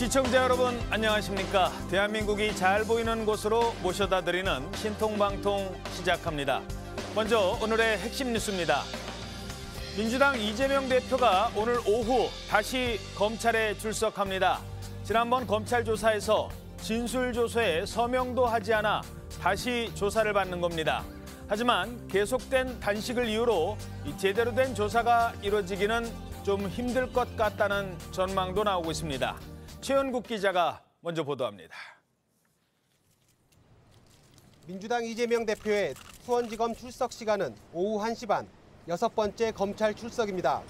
시청자 여러분 안녕하십니까. 대한민국이 잘 보이는 곳으로 모셔다 드리는 신통방통 시작합니다. 먼저 오늘의 핵심 뉴스입니다. 민주당 이재명 대표가 오늘 오후 다시 검찰에 출석합니다. 지난번 검찰 조사에서 진술조서에 서명도 하지 않아 다시 조사를 받는 겁니다. 하지만 계속된 단식을 이유로 제대로 된 조사가 이루어지기는 좀 힘들 것 같다는 전망도 나오고 있습니다. 최연국 기자가 먼저 보도합니다. 민주당 이재명 대표의 수원지검 출석 시간은 오후 1시 반, 6번째 검찰 출석입니다.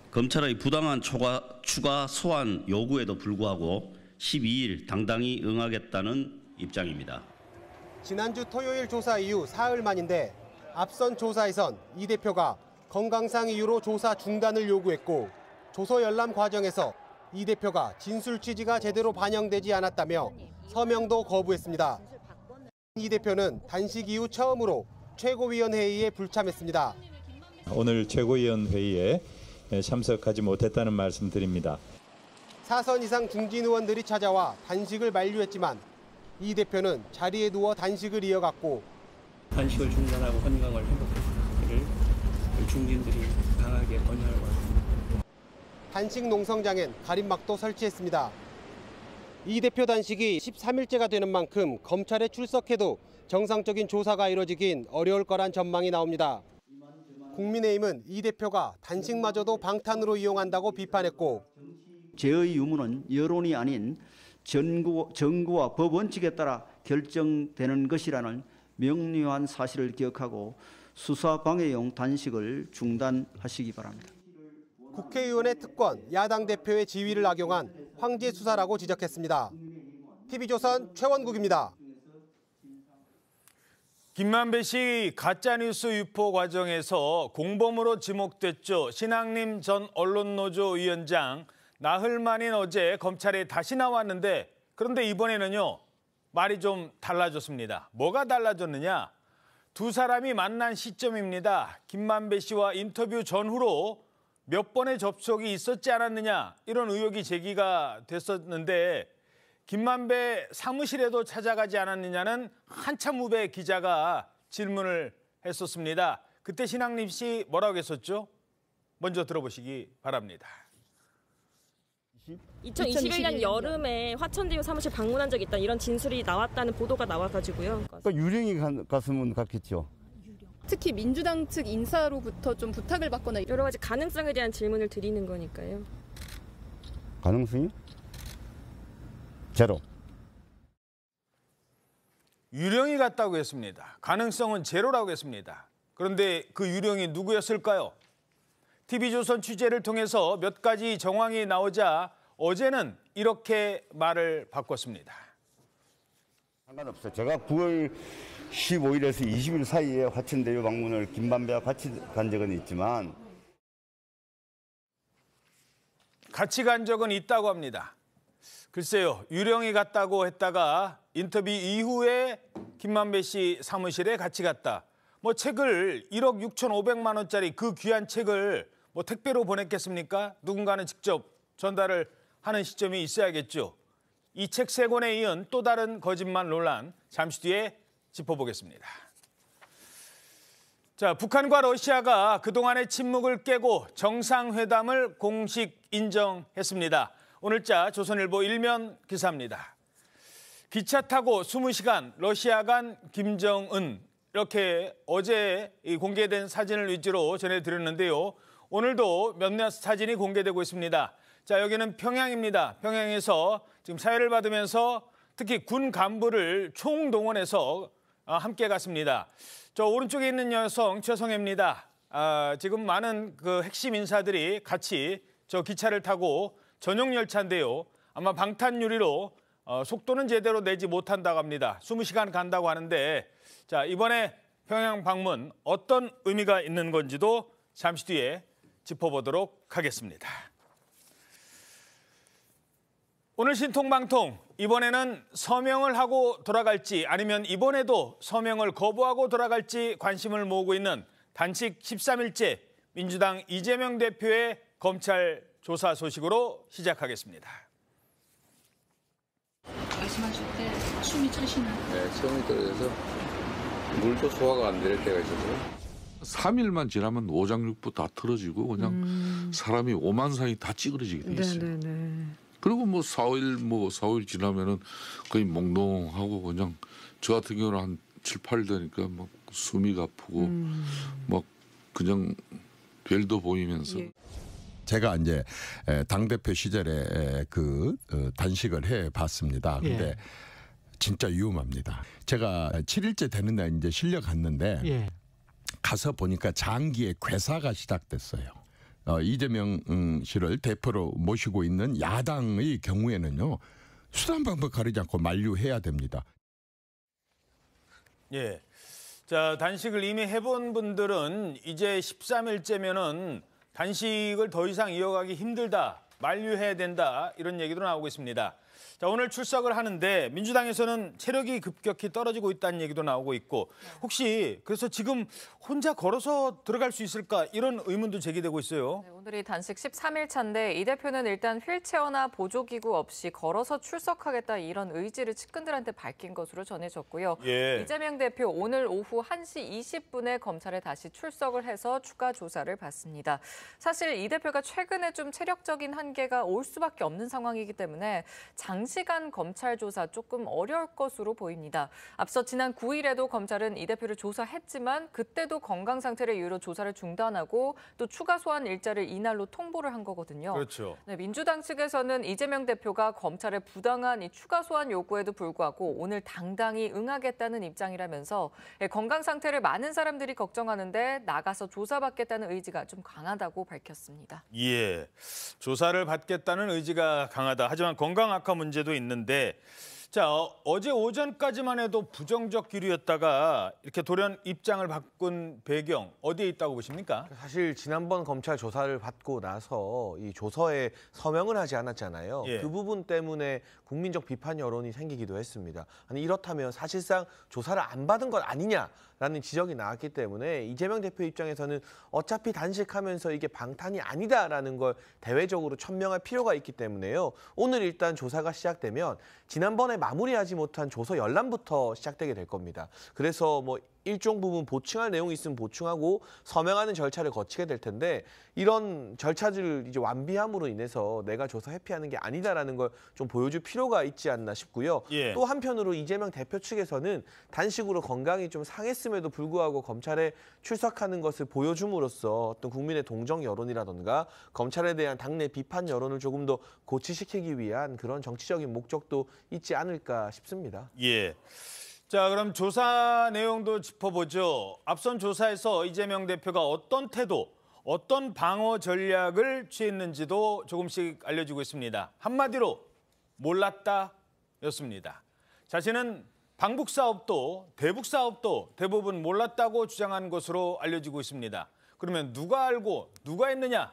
검찰의 부당한 추가 소환 요구에도 불구하고 12일 당당히 응하겠다는 입장입니다. 지난주 토요일 조사 이후 사흘 만인데 앞선 조사에선 이 대표가 건강상 이유로 조사 중단을 요구했고 조서 열람 과정에서 이 대표가 진술 취지가 제대로 반영되지 않았다며 서명도 거부했습니다. 이 대표는 단식 이후 처음으로 최고위원회의에 불참했습니다. 오늘 최고위원회의에 참석하지 못했다는 말씀드립니다. 4선 이상 중진 의원들이 찾아와 단식을 만류했지만 이 대표는 자리에 누워 단식을 이어갔고 단식을 중단하고 건강을 회복하기를 중진들이 강하게 권유하고 있습니다. 단식 농성장엔 가림막도 설치했습니다. 이 대표 단식이 13일째가 되는 만큼 검찰에 출석해도 정상적인 조사가 이루어지긴 어려울 거란 전망이 나옵니다. 국민의힘은 이 대표가 단식마저도 방탄으로 이용한다고 비판했고 제의 유무는 여론이 아닌 정부와 법 원칙에 따라 결정되는 것이라는 명료한 사실을 기억하고 수사 방해용 단식을 중단하시기 바랍니다. 국회의원의 특권, 야당 대표의 지위를 악용한 황제 수사라고 지적했습니다. TV조선 최원국입니다. 김만배 씨 가짜뉴스 유포 과정에서 공범으로 지목됐죠. 신학림 전 언론노조 위원장 나흘 만인 어제 검찰에 다시 나왔는데 그런데 이번에는요. 말이 좀 달라졌습니다. 뭐가 달라졌느냐? 두 사람이 만난 시점입니다. 김만배 씨와 인터뷰 전후로 몇 번의 접촉이 있었지 않았느냐 이런 의혹이 제기가 됐었는데 김만배 사무실에도 찾아가지 않았느냐는 한참 후배 기자가 질문을 했었습니다. 그때 신학림 씨 뭐라고 했었죠? 먼저 들어보시기 바랍니다. 2021년 여름에 화천대유 사무실 방문한 적이 있다 이런 진술이 나왔다는 보도가 나와가지고요. 그러니까 유령이 갔으면 갔겠죠. 특히 민주당 측 인사로부터 좀 부탁을 받거나 여러 가지 가능성에 대한 질문을 드리는 거니까요. 가능성이? 제로. 유령이 갔다고 했습니다. 가능성은 제로라고 했습니다. 그런데 그 유령이 누구였을까요? TV조선 취재를 통해서 몇 가지 정황이 나오자 어제는 이렇게 말을 바꿨습니다. 상관없어요. 제가 9월 15일에서 20일 사이에 화천대유 방문을 김만배와 같이 간 적은 있지만 같이 간 적은 있다고 합니다. 글쎄요. 유령이 갔다고 했다가 인터뷰 이후에 김만배 씨 사무실에 같이 갔다. 뭐 책을 1억 6,500만 원짜리 그 귀한 책을 뭐 택배로 보냈겠습니까? 누군가는 직접 전달을 하는 시점이 있어야겠죠. 이 책 3권에 이은 또 다른 거짓말 논란 잠시 뒤에 짚어보겠습니다. 자, 북한과 러시아가 그동안의 침묵을 깨고 정상회담을 공식 인정했습니다. 오늘자 조선일보 일면 기사입니다. 기차 타고 20시간 러시아 간 김정은 이렇게 어제 공개된 사진을 위주로 전해드렸는데요. 오늘도 몇몇 사진이 공개되고 있습니다. 자, 여기는 평양입니다. 평양에서 지금 사회를 받으면서 특히 군 간부를 총동원해서 함께 갔습니다. 저 오른쪽에 있는 여성 최성애입니다. 지금 많은 그 핵심 인사들이 같이 저 기차를 타고 전용 열차인데요. 아마 방탄 유리로 속도는 제대로 내지 못한다고 합니다. 20시간 간다고 하는데 자, 이번에 평양 방문 어떤 의미가 있는 건지도 잠시 뒤에 짚어보도록 하겠습니다. 오늘 신통방통 이번에는 서명을 하고 돌아갈지 아니면 이번에도 서명을 거부하고 돌아갈지 관심을 모으고 있는 단식 13일째 민주당 이재명 대표의 검찰 조사 소식으로 시작하겠습니다. 말씀하실 때 숨이 차시나요? 네, 처음이 떨어져서 물도 소화가 안 될 때가 있어서요. 3일만 지나면 오장육부 다 틀어지고 그냥 사람이 오만상이 다 찌그러지게 돼 있어요. 네네네. 그리고 뭐 4일 지나면은 거의 몽롱하고 그냥 저 같은 경우는 한 7, 8일 되니까 막 숨이 가쁘고 막 그냥 별도 보이면서. 예. 제가 이제 당대표 시절에 그 단식을 해봤습니다. 근데 예. 진짜 위험합니다. 제가 7일째 되는 날 이제 실려 갔는데 예. 가서 보니까 장기에 괴사가 시작됐어요. 이재명 씨를 대표로 모시고 있는 야당의 경우에는요. 수단 방법 가리지 않고 만류해야 됩니다. 예. 자, 단식을 이미 해본 분들은 이제 13일째면은 단식을 더 이상 이어가기 힘들다, 만류해야 된다 이런 얘기도 나오고 있습니다. 자, 오늘 출석을 하는데 민주당에서는 체력이 급격히 떨어지고 있다는 얘기도 나오고 있고 혹시 그래서 지금 혼자 걸어서 들어갈 수 있을까 이런 의문도 제기되고 있어요. 네, 오늘이 단식 13일 차인데 이 대표는 일단 휠체어나 보조기구 없이 걸어서 출석하겠다 이런 의지를 측근들한테 밝힌 것으로 전해졌고요. 예. 이재명 대표 오늘 오후 1시 20분에 검찰에 다시 출석을 해서 추가 조사를 받습니다. 사실 이 대표가 최근에 좀 체력적인 한계가 올 수밖에 없는 상황이기 때문에 장시간 검찰 조사 조금 어려울 것으로 보입니다. 앞서 지난 9일에도 검찰은 이 대표를 조사했지만 그때도 건강 상태를 이유로 조사를 중단하고 또 추가 소환 일자를 이날로 통보를 한 거거든요. 그렇죠. 네, 민주당 측에서는 이재명 대표가 검찰의 부당한 이 추가 소환 요구에도 불구하고 오늘 당당히 응하겠다는 입장이라면서 건강 상태를 많은 사람들이 걱정하는데 나가서 조사받겠다는 의지가 좀 강하다고 밝혔습니다. 예, 조사를 받겠다는 의지가 강하다. 하지만 건강 악화 문제도 있는데 자, 어제 오전까지만 해도 부정적 기류였다가 이렇게 돌연 입장을 바꾼 배경 어디에 있다고 보십니까? 사실 지난번 검찰 조사를 받고 나서 이 조서에 서명을 하지 않았잖아요. 예. 그 부분 때문에 국민적 비판 여론이 생기기도 했습니다. 아니 이렇다면 사실상 조사를 안 받은 것 아니냐라는 지적이 나왔기 때문에 이재명 대표 입장에서는 어차피 단식하면서 이게 방탄이 아니다라는 걸 대외적으로 천명할 필요가 있기 때문에요. 오늘 일단 조사가 시작되면 지난번에 마무리하지 못한 조서 열람부터 시작되게 될 겁니다. 그래서 뭐 일정 부분 보충할 내용이 있으면 보충하고 서명하는 절차를 거치게 될 텐데 이런 절차를 이제 완비함으로 인해서 내가 조사 회피하는 게 아니다라는 걸 좀 보여줄 필요가 있지 않나 싶고요. 예. 또 한편으로 이재명 대표 측에서는 단식으로 건강이 좀 상했음에도 불구하고 검찰에 출석하는 것을 보여줌으로써 어떤 국민의 동정 여론이라던가 검찰에 대한 당내 비판 여론을 조금 더 고취시키기 위한 그런 정치적인 목적도 있지 않을까 싶습니다. 예. 자, 그럼 조사 내용도 짚어보죠. 앞선 조사에서 이재명 대표가 어떤 태도, 어떤 방어 전략을 취했는지도 조금씩 알려지고 있습니다. 한마디로 몰랐다였습니다. 자신은 방북 사업도 대북 사업도 대부분 몰랐다고 주장한 것으로 알려지고 있습니다. 그러면 누가 알고 누가 했느냐?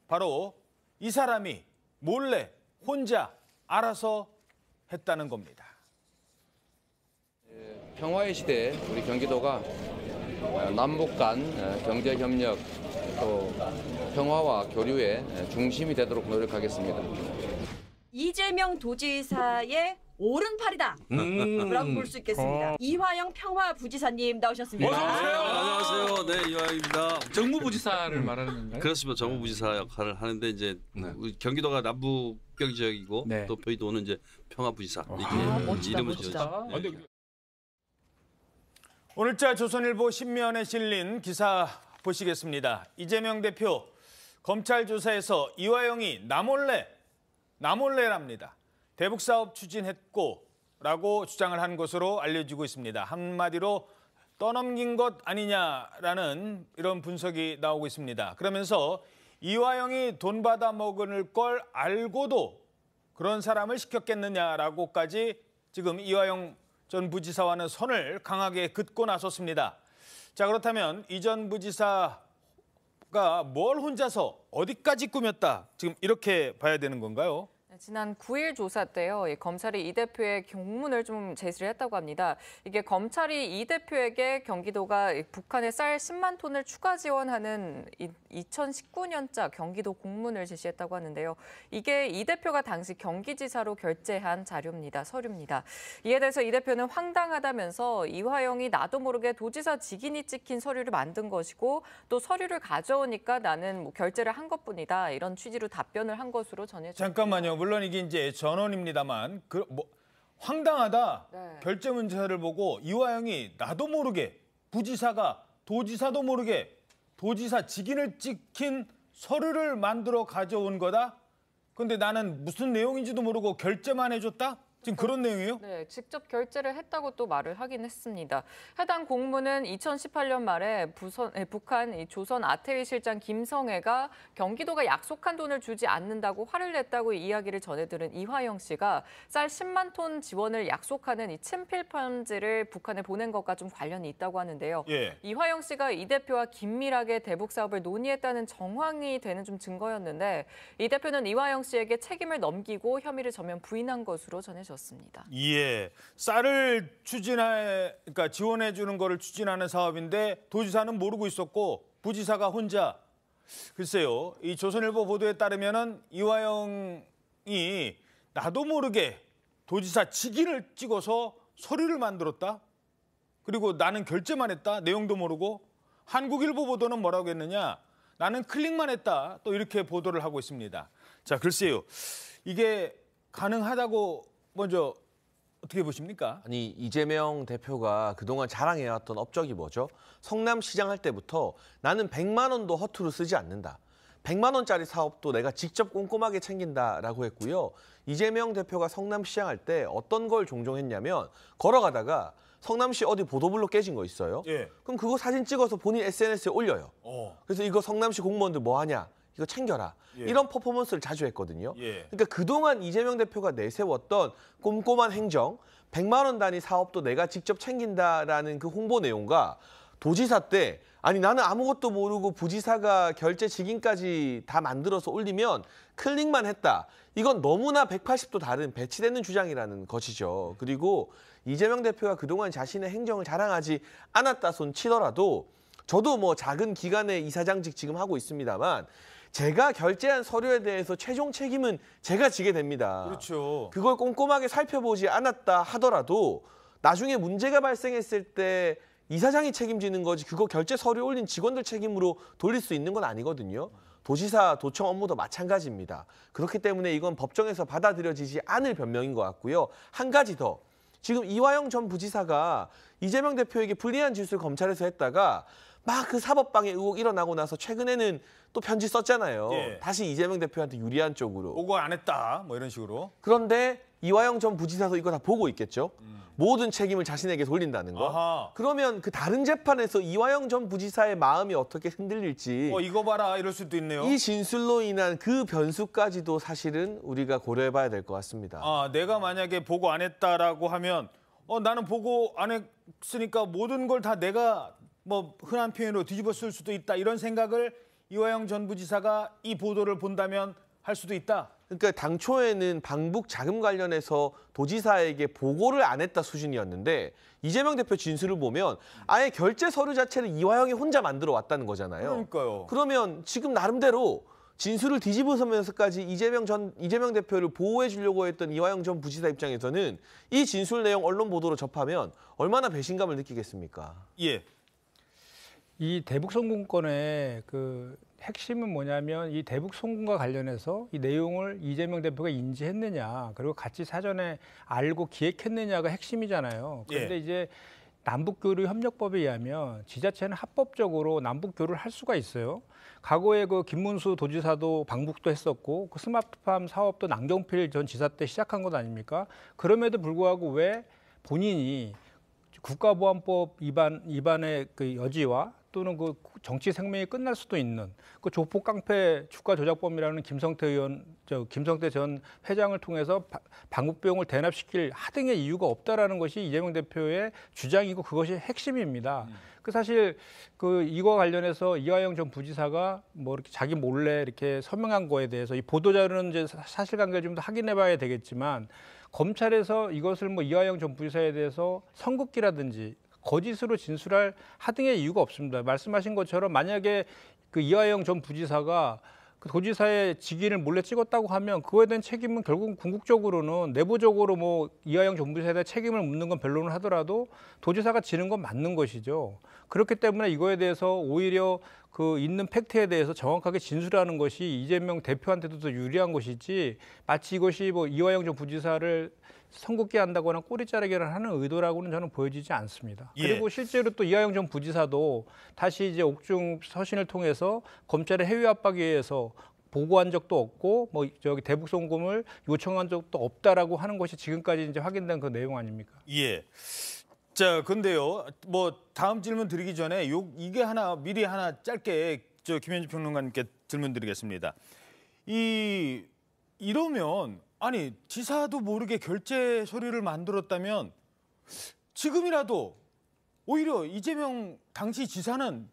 바로 이 사람이 몰래 혼자 알아서 했다는 겁니다. 평화의 시대에 우리 경기도가 남북 간 경제 협력 또 평화와 교류의 중심이 되도록 노력하겠습니다. 이재명 도지사의 오른팔이다 라고 볼 수 있겠습니다. 이화영 평화부지사님 나오셨습니다. 어서 오세요. 안녕하세요. 네, 이화영입니다. 정무부지사를 말하는 건가요? 그렇습니다. 정무부지사 역할을 하는데 이제 경기도가 남북경 지역이고 또 여의도는 이제 평화부지사 이렇게 이름을 지었죠. 오늘자 조선일보 신면에 실린 기사 보시겠습니다. 이재명 대표 검찰 조사에서 이화영이 나몰래랍니다. 대북 사업 추진했고 라고 주장을 한 것으로 알려지고 있습니다. 한마디로 떠넘긴 것 아니냐라는 이런 분석이 나오고 있습니다. 그러면서 이화영이 돈 받아 먹을 걸 알고도 그런 사람을 시켰겠느냐라고까지 지금 이화영 전 부지사와는 선을 강하게 긋고 나섰습니다. 자, 그렇다면 이 전 부지사가 뭘 혼자서 어디까지 꾸몄다 지금 이렇게 봐야 되는 건가요? 지난 9일 조사 때요, 검찰이 이 대표의 공문을 좀 제시를 했다고 합니다. 이게 검찰이 이 대표에게 경기도가 북한에 쌀 10만 톤을 추가 지원하는 2019년자 경기도 공문을 제시했다고 하는데요. 이게 이 대표가 당시 경기지사로 결재한 자료입니다. 서류입니다. 이에 대해서 이 대표는 황당하다면서 이화영이 나도 모르게 도지사 직인이 찍힌 서류를 만든 것이고 또 서류를 가져오니까 나는 결재를 한 것뿐이다. 이런 취지로 답변을 한 것으로 전해졌습니다. 잠깐만요. 물론 이게 이제 전언입니다만 황당하다. 네. 결재 문제를 보고 이화영이 나도 모르게 부지사가 도지사도 모르게 도지사 직인을 찍힌 서류를 만들어 가져온 거다. 근데 나는 무슨 내용인지도 모르고 결재만 해줬다? 지금 그런 내용이에요? 네, 직접 결재를 했다고 또 말을 하긴 했습니다. 해당 공문은 2018년 말에 북한 조선 아태위 실장 김성애가 경기도가 약속한 돈을 주지 않는다고 화를 냈다고 이야기를 전해들은 이화영 씨가 쌀 10만 톤 지원을 약속하는 이 친필 편지를 북한에 보낸 것과 좀 관련이 있다고 하는데요. 예. 이화영 씨가 이 대표와 긴밀하게 대북 사업을 논의했다는 정황이 되는 좀 증거였는데 이 대표는 이화영 씨에게 책임을 넘기고 혐의를 전면 부인한 것으로 전해졌습니다. 예, 쌀을 그러니까 지원해 주는 거를 추진하는 사업인데 도지사는 모르고 있었고 부지사가 혼자. 글쎄요, 이 조선일보 보도에 따르면은 이화영이 나도 모르게 도지사 직인을 찍어서 서류를 만들었다. 그리고 나는 결재만 했다. 내용도 모르고. 한국일보 보도는 뭐라고 했느냐? 나는 클릭만 했다. 또 이렇게 보도를 하고 있습니다. 자, 글쎄요, 이게 가능하다고 먼저 어떻게 보십니까? 아니, 이재명 대표가 그동안 자랑해왔던 업적이 뭐죠? 성남시장 할 때부터 나는 100만 원도 허투루 쓰지 않는다. 100만 원짜리 사업도 내가 직접 꼼꼼하게 챙긴다라고 했고요. 이재명 대표가 성남시장 할 때 어떤 걸 종종 했냐면 걸어가다가 성남시 어디 보도블록 깨진 거 있어요? 예. 그럼 그거 사진 찍어서 본인 SNS에 올려요. 그래서 이거 성남시 공무원들 뭐 하냐? 이거 챙겨라. 예. 이런 퍼포먼스를 자주 했거든요. 예. 그러니까 그동안 이재명 대표가 내세웠던 꼼꼼한 행정, 100만 원 단위 사업도 내가 직접 챙긴다라는 그 홍보 내용과 도지사 때 아니 나는 아무것도 모르고 부지사가 결재 직인까지 다 만들어서 올리면 클릭만 했다. 이건 너무나 180도 다른 배치되는 주장이라는 것이죠. 그리고 이재명 대표가 그동안 자신의 행정을 자랑하지 않았다 손 치더라도 저도 뭐 작은 기관의 이사장직 지금 하고 있습니다만 제가 결재한 서류에 대해서 최종 책임은 제가 지게 됩니다. 그렇죠. 그걸 꼼꼼하게 살펴보지 않았다 하더라도 나중에 문제가 발생했을 때 이사장이 책임지는 거지 그거 결재 서류 올린 직원들 책임으로 돌릴 수 있는 건 아니거든요. 도지사, 도청 업무도 마찬가지입니다. 그렇기 때문에 이건 법정에서 받아들여지지 않을 변명인 것 같고요. 한 가지 더. 지금 이화영 전 부지사가 이재명 대표에게 불리한 짓을 검찰에서 했다가 막 그 사법방해 의혹 일어나고 나서 최근에는 또 편지 썼잖아요. 예. 다시 이재명 대표한테 유리한 쪽으로. 보고 안 했다. 뭐 이런 식으로. 그런데 이화영 전 부지사도 이거 다 보고 있겠죠. 모든 책임을 자신에게 돌린다는 거. 아하. 그러면 그 다른 재판에서 이화영 전 부지사의 마음이 어떻게 흔들릴지. 이거 봐라 이럴 수도 있네요. 이 진술로 인한 그 변수까지도 사실은 우리가 고려해봐야 될 것 같습니다. 내가 만약에 보고 안 했다라고 하면 나는 보고 안 했으니까 모든 걸 다 내가 뭐 흔한 표현으로 뒤집어 쓸 수도 있다. 이런 생각을 이화영 전 부지사가 이 보도를 본다면 할 수도 있다. 그러니까 당초에는 방북 자금 관련해서 도지사에게 보고를 안 했다 수준이었는데 이재명 대표 진술을 보면 아예 결재 서류 자체를 이화영이 혼자 만들어 왔다는 거잖아요. 그러니까요. 그러면 지금 나름대로 진술을 뒤집어서면서까지 이재명 대표를 보호해 주려고 했던 이화영 전 부지사 입장에서는 이 진술 내용 언론 보도로 접하면 얼마나 배신감을 느끼겠습니까? 예. 이 대북 송금건의 그 핵심은 뭐냐면 이 대북 송금과 관련해서 이 내용을 이재명 대표가 인지했느냐 그리고 같이 사전에 알고 기획했느냐가 핵심이잖아요. 그런데 예. 이제 남북교류협력법에 의하면 지자체는 합법적으로 남북교류를 할 수가 있어요. 과거에 그 김문수 도지사도 방북도 했었고 그 스마트팜 사업도 남경필 전 지사 때 시작한 것 아닙니까? 그럼에도 불구하고 왜 본인이 국가보안법 위반의 그 여지와 또는 그 정치 생명이 끝날 수도 있는 그 조폭 깡패 주가 조작범이라는 김성태 전 회장을 통해서 방북 비용을 대납시킬 하등의 이유가 없다라는 것이 이재명 대표의 주장이고 그것이 핵심입니다. 사실 이거 관련해서 이화영 전 부지사가 뭐 이렇게 자기 몰래 이렇게 서명한 거에 대해서 이 보도자료는 이제 사실관계를 좀 더 확인해봐야 되겠지만 검찰에서 이것을 뭐 이화영 전 부지사에 대해서 선긋기라든지 거짓으로 진술할 하등의 이유가 없습니다. 말씀하신 것처럼 만약에 이화영 전 부지사가 도지사의 직인을 몰래 찍었다고 하면 그거에 대한 책임은 결국 궁극적으로는 내부적으로 뭐 이화영 전 부지사에 대한 책임을 묻는 건 변론을 하더라도 도지사가 지는 건 맞는 것이죠. 그렇기 때문에 이거에 대해서 오히려 있는 팩트에 대해서 정확하게 진술하는 것이 이재명 대표한테도 더 유리한 것이지 마치 이것이 뭐 이화영 전 부지사를 선긋기 한다거나 꼬리 자르기를 하는 의도라고는 저는 보여지지 않습니다. 예. 그리고 실제로 또 이화영 전 부지사도 다시 이제 옥중 서신을 통해서 검찰의 해외 압박에 의해서 보고한 적도 없고 뭐 대북 송금을 요청한 적도 없다라고 하는 것이 지금까지 이제 확인된 그 내용 아닙니까? 예. 자, 근데요. 뭐 다음 질문 드리기 전에 이게 미리 하나 짧게 김현지 평론가님께 질문 드리겠습니다. 이러면 아니 지사도 모르게 결제 서류를 만들었다면 지금이라도 오히려 이재명 당시 지사는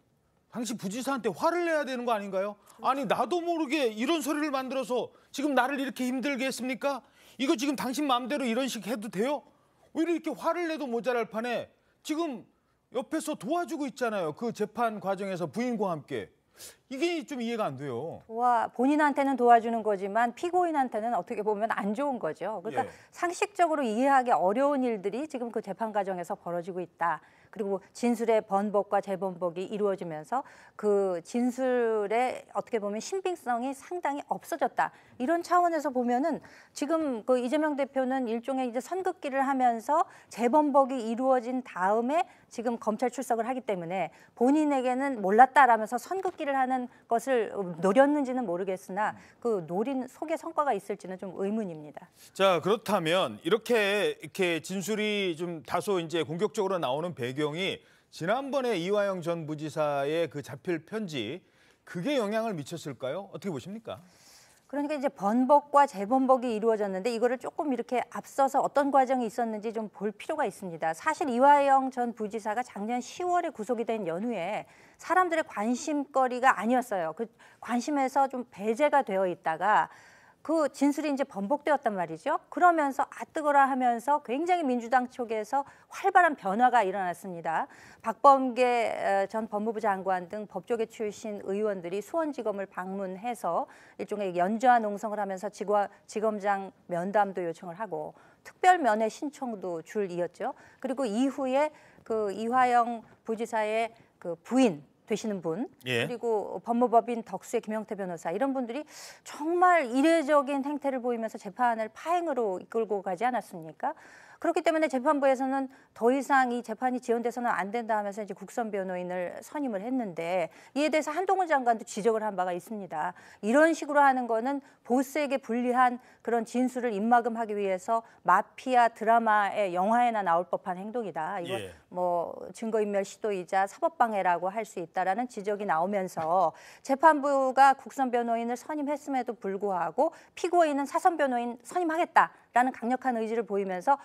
당시 부지사한테 화를 내야 되는 거 아닌가요? 아니 나도 모르게 이런 서류를 만들어서 지금 나를 이렇게 힘들게 했습니까? 이거 지금 당신 마음대로 이런 식 해도 돼요? 오히려 이렇게 화를 내도 모자랄 판에 지금 옆에서 도와주고 있잖아요. 그 재판 과정에서 부인과 함께. 이게 좀 이해가 안 돼요. 본인한테는 도와주는 거지만 피고인한테는 어떻게 보면 안 좋은 거죠. 그러니까 예. 상식적으로 이해하기 어려운 일들이 지금 그 재판 과정에서 벌어지고 있다. 그리고 진술의 번복과 재번복이 이루어지면서 그 진술의 어떻게 보면 신빙성이 상당히 없어졌다. 이런 차원에서 보면은 지금 그 이재명 대표는 일종의 이제 선긋기를 하면서 재번복이 이루어진 다음에 지금 검찰 출석을 하기 때문에 본인에게는 몰랐다라면서 선긋기를 하는 것을 노렸는지는 모르겠으나 그 노린 속에 성과가 있을지는 좀 의문입니다. 자, 그렇다면 이렇게 진술이 좀 다소 이제 공격적으로 나오는 배경이 지난번에 이화영 전 부지사의 그 자필 편지 그게 영향을 미쳤을까요? 어떻게 보십니까? 그러니까 이제 번복과 재번복이 이루어졌는데 이거를 조금 이렇게 앞서서 어떤 과정이 있었는지 좀 볼 필요가 있습니다. 사실 이화영 전 부지사가 작년 10월에 구속이 된 연후에 사람들의 관심거리가 아니었어요. 그 관심에서 좀 배제가 되어 있다가 그 진술이 이제 번복되었단 말이죠. 그러면서 뜨거라 하면서 굉장히 민주당 쪽에서 활발한 변화가 일어났습니다. 박범계 전 법무부 장관 등 법조계 출신 의원들이 수원지검을 방문해서 일종의 연좌 농성을 하면서 지검장 면담도 요청을 하고 특별 면회 신청도 줄이었죠. 그리고 이후에 그 이화영 부지사의 그 부인 되시는 분, 예. 그리고 법무법인 덕수의 김영태 변호사 이런 분들이 정말 이례적인 행태를 보이면서 재판을 파행으로 이끌고 가지 않았습니까? 그렇기 때문에 재판부에서는 더 이상 이 재판이 지연돼서는 안 된다 하면서 이제 국선 변호인을 선임을 했는데 이에 대해서 한동훈 장관도 지적을 한 바가 있습니다. 이런 식으로 하는 거는 보스에게 불리한 그런 진술을 입막음하기 위해서 마피아 드라마의 영화에나 나올 법한 행동이다. 이거 예. 뭐 증거인멸 시도이자 사법방해라고 할 수 있다라는 지적이 나오면서 재판부가 국선 변호인을 선임했음에도 불구하고 피고인은 사선 변호인 선임하겠다라는 강력한 의지를 보이면서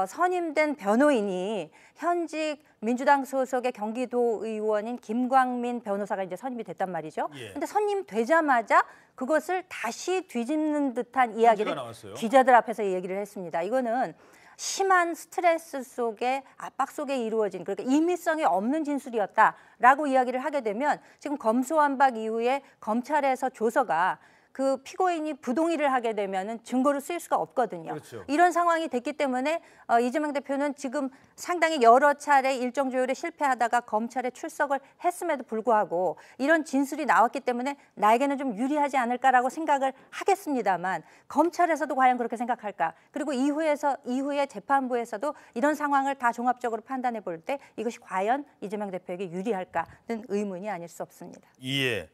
선임된 변호인이 현직 민주당 소속의 경기도 의원인 김광민 변호사가 이제 선임이 됐단 말이죠. 예. 근데 선임되자마자 그것을 다시 뒤집는 듯한 이야기를 나왔어요. 기자들 앞에서 얘기를 했습니다. 이거는 심한 스트레스 속에 압박 속에 이루어진 그러니까 임의성이 없는 진술이었다라고 이야기를 하게 되면 지금 검수완박 이후에 검찰에서 조서가 그 피고인이 부동의를 하게 되면은 증거로 쓰일 수가 없거든요. 그렇죠. 이런 상황이 됐기 때문에 이재명 대표는 지금 상당히 여러 차례 일정 조율에 실패하다가 검찰에 출석을 했음에도 불구하고 이런 진술이 나왔기 때문에 나에게는 좀 유리하지 않을까라고 생각을 하겠습니다만 검찰에서도 과연 그렇게 생각할까? 그리고 이후에 재판부에서도 이런 상황을 다 종합적으로 판단해 볼 때 이것이 과연 이재명 대표에게 유리할까는 의문이 아닐 수 없습니다. 예.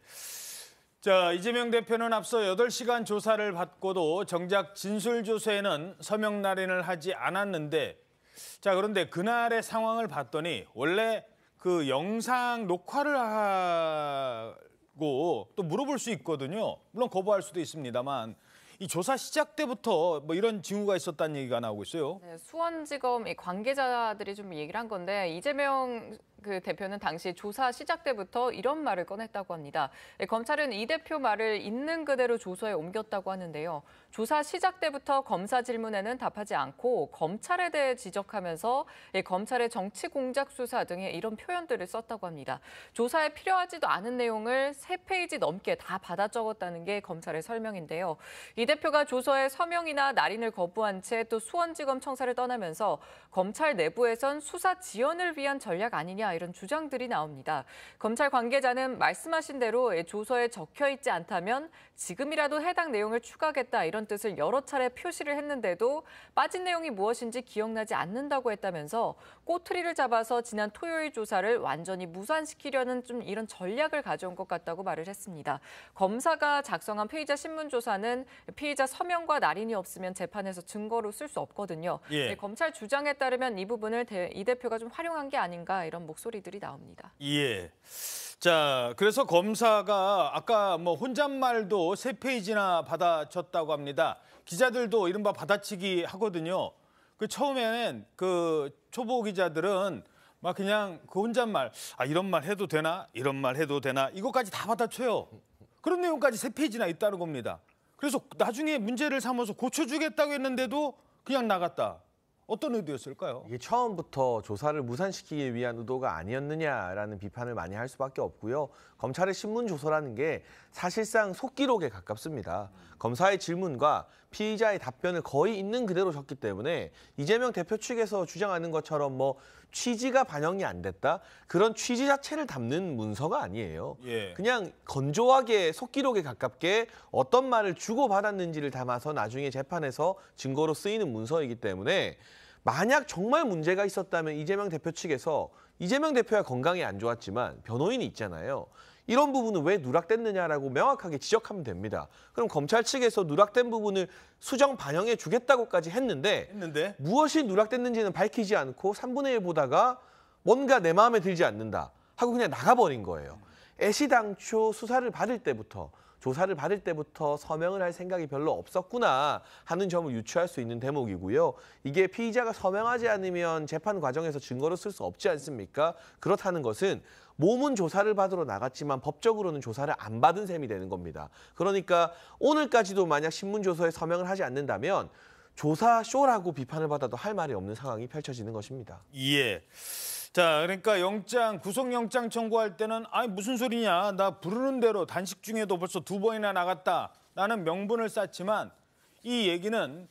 자, 이재명 대표는 앞서 8시간 조사를 받고도 정작 진술조서에는 서명 날인을 하지 않았는데 자, 그런데 그날의 상황을 봤더니 원래 그 영상 녹화를 하고 또 물어볼 수 있거든요. 물론 거부할 수도 있습니다만 이 조사 시작 때부터 뭐 이런 징후가 있었다는 얘기가 나오고 있어요. 네, 수원지검 관계자들이 좀 얘기를 한 건데 이재명 그 대표는 당시 조사 시작 때부터 이런 말을 꺼냈다고 합니다. 검찰은 이 대표 말을 있는 그대로 조서에 옮겼다고 하는데요. 조사 시작 때부터 검사 질문에는 답하지 않고 검찰에 대해 지적하면서 검찰의 정치 공작 수사 등의 이런 표현들을 썼다고 합니다. 조사에 필요하지도 않은 내용을 3페이지 넘게 다 받아 적었다는 게 검찰의 설명인데요. 이 대표가 조서에 서명이나 날인을 거부한 채 또 수원지검 청사를 떠나면서 검찰 내부에선 수사 지연을 위한 전략 아니냐 이런 주장들이 나옵니다. 검찰 관계자는 말씀하신 대로 조서에 적혀 있지 않다면 지금이라도 해당 내용을 추가하겠다 이런 뜻을 여러 차례 표시를 했는데도 빠진 내용이 무엇인지 기억나지 않는다고 했다면서 꼬투리를 잡아서 지난 토요일 조사를 완전히 무산시키려는 좀 이런 전략을 가져온 것 같다고 말을 했습니다. 검사가 작성한 피의자 신문조사는 피의자 서명과 날인이 없으면 재판에서 증거로 쓸 수 없거든요. 예. 검찰 주장에 따르면 이 부분을 이 대표가 좀 활용한 게 아닌가 이런 목소리들이 나옵니다. 예. 자, 그래서 검사가 아까 뭐 혼잣말도 3페이지나 받아줬다고 합니다. 기자들도 이른바 받아치기 하거든요. 그 처음에는 그 초보 기자들은 막 그냥 그 혼잣말, 이런 말 해도 되나? 이런 말 해도 되나? 이것까지 다 받아쳐요. 그런 내용까지 3페이지나 있다는 겁니다. 그래서 나중에 문제를 삼아서 고쳐주겠다고 했는데도 그냥 나갔다. 어떤 의도였을까요? 이게 처음부터 조사를 무산시키기 위한 의도가 아니었느냐라는 비판을 많이 할 수밖에 없고요. 검찰의 신문조서라는 게 사실상 속기록에 가깝습니다. 검사의 질문과 피의자의 답변을 거의 있는 그대로 적기 때문에 이재명 대표 측에서 주장하는 것처럼 뭐 취지가 반영이 안 됐다? 그런 취지 자체를 담는 문서가 아니에요. 예. 그냥 건조하게 속기록에 가깝게 어떤 말을 주고받았는지를 담아서 나중에 재판에서 증거로 쓰이는 문서이기 때문에 만약 정말 문제가 있었다면 이재명 대표 측에서 이재명 대표가 건강이 안 좋았지만 변호인이 있잖아요. 이런 부분은 왜 누락됐느냐라고 명확하게 지적하면 됩니다. 그럼 검찰 측에서 누락된 부분을 수정 반영해 주겠다고까지 했는데 무엇이 누락됐는지는 밝히지 않고 3분의 1 보다가 뭔가 내 마음에 들지 않는다 하고 그냥 나가버린 거예요. 애시당초 수사를 받을 때부터 조사를 받을 때부터 서명을 할 생각이 별로 없었구나 하는 점을 유추할 수 있는 대목이고요. 이게 피의자가 서명하지 않으면 재판 과정에서 증거로 쓸 수 없지 않습니까? 그렇다는 것은 몸은 조사를 받으러 나갔지만 법적으로는 조사를 안 받은 셈이 되는 겁니다. 그러니까 오늘까지도 만약 신문조서에 서명을 하지 않는다면 조사쇼라고 비판을 받아도 할 말이 없는 상황이 펼쳐지는 것입니다. 예. 자, 그러니까 구속영장 청구할 때는 무슨 소리냐. 나 부르는 대로 단식 중에도 벌써 2번이나 나갔다. 라는 명분을 쌓지만 이 얘기는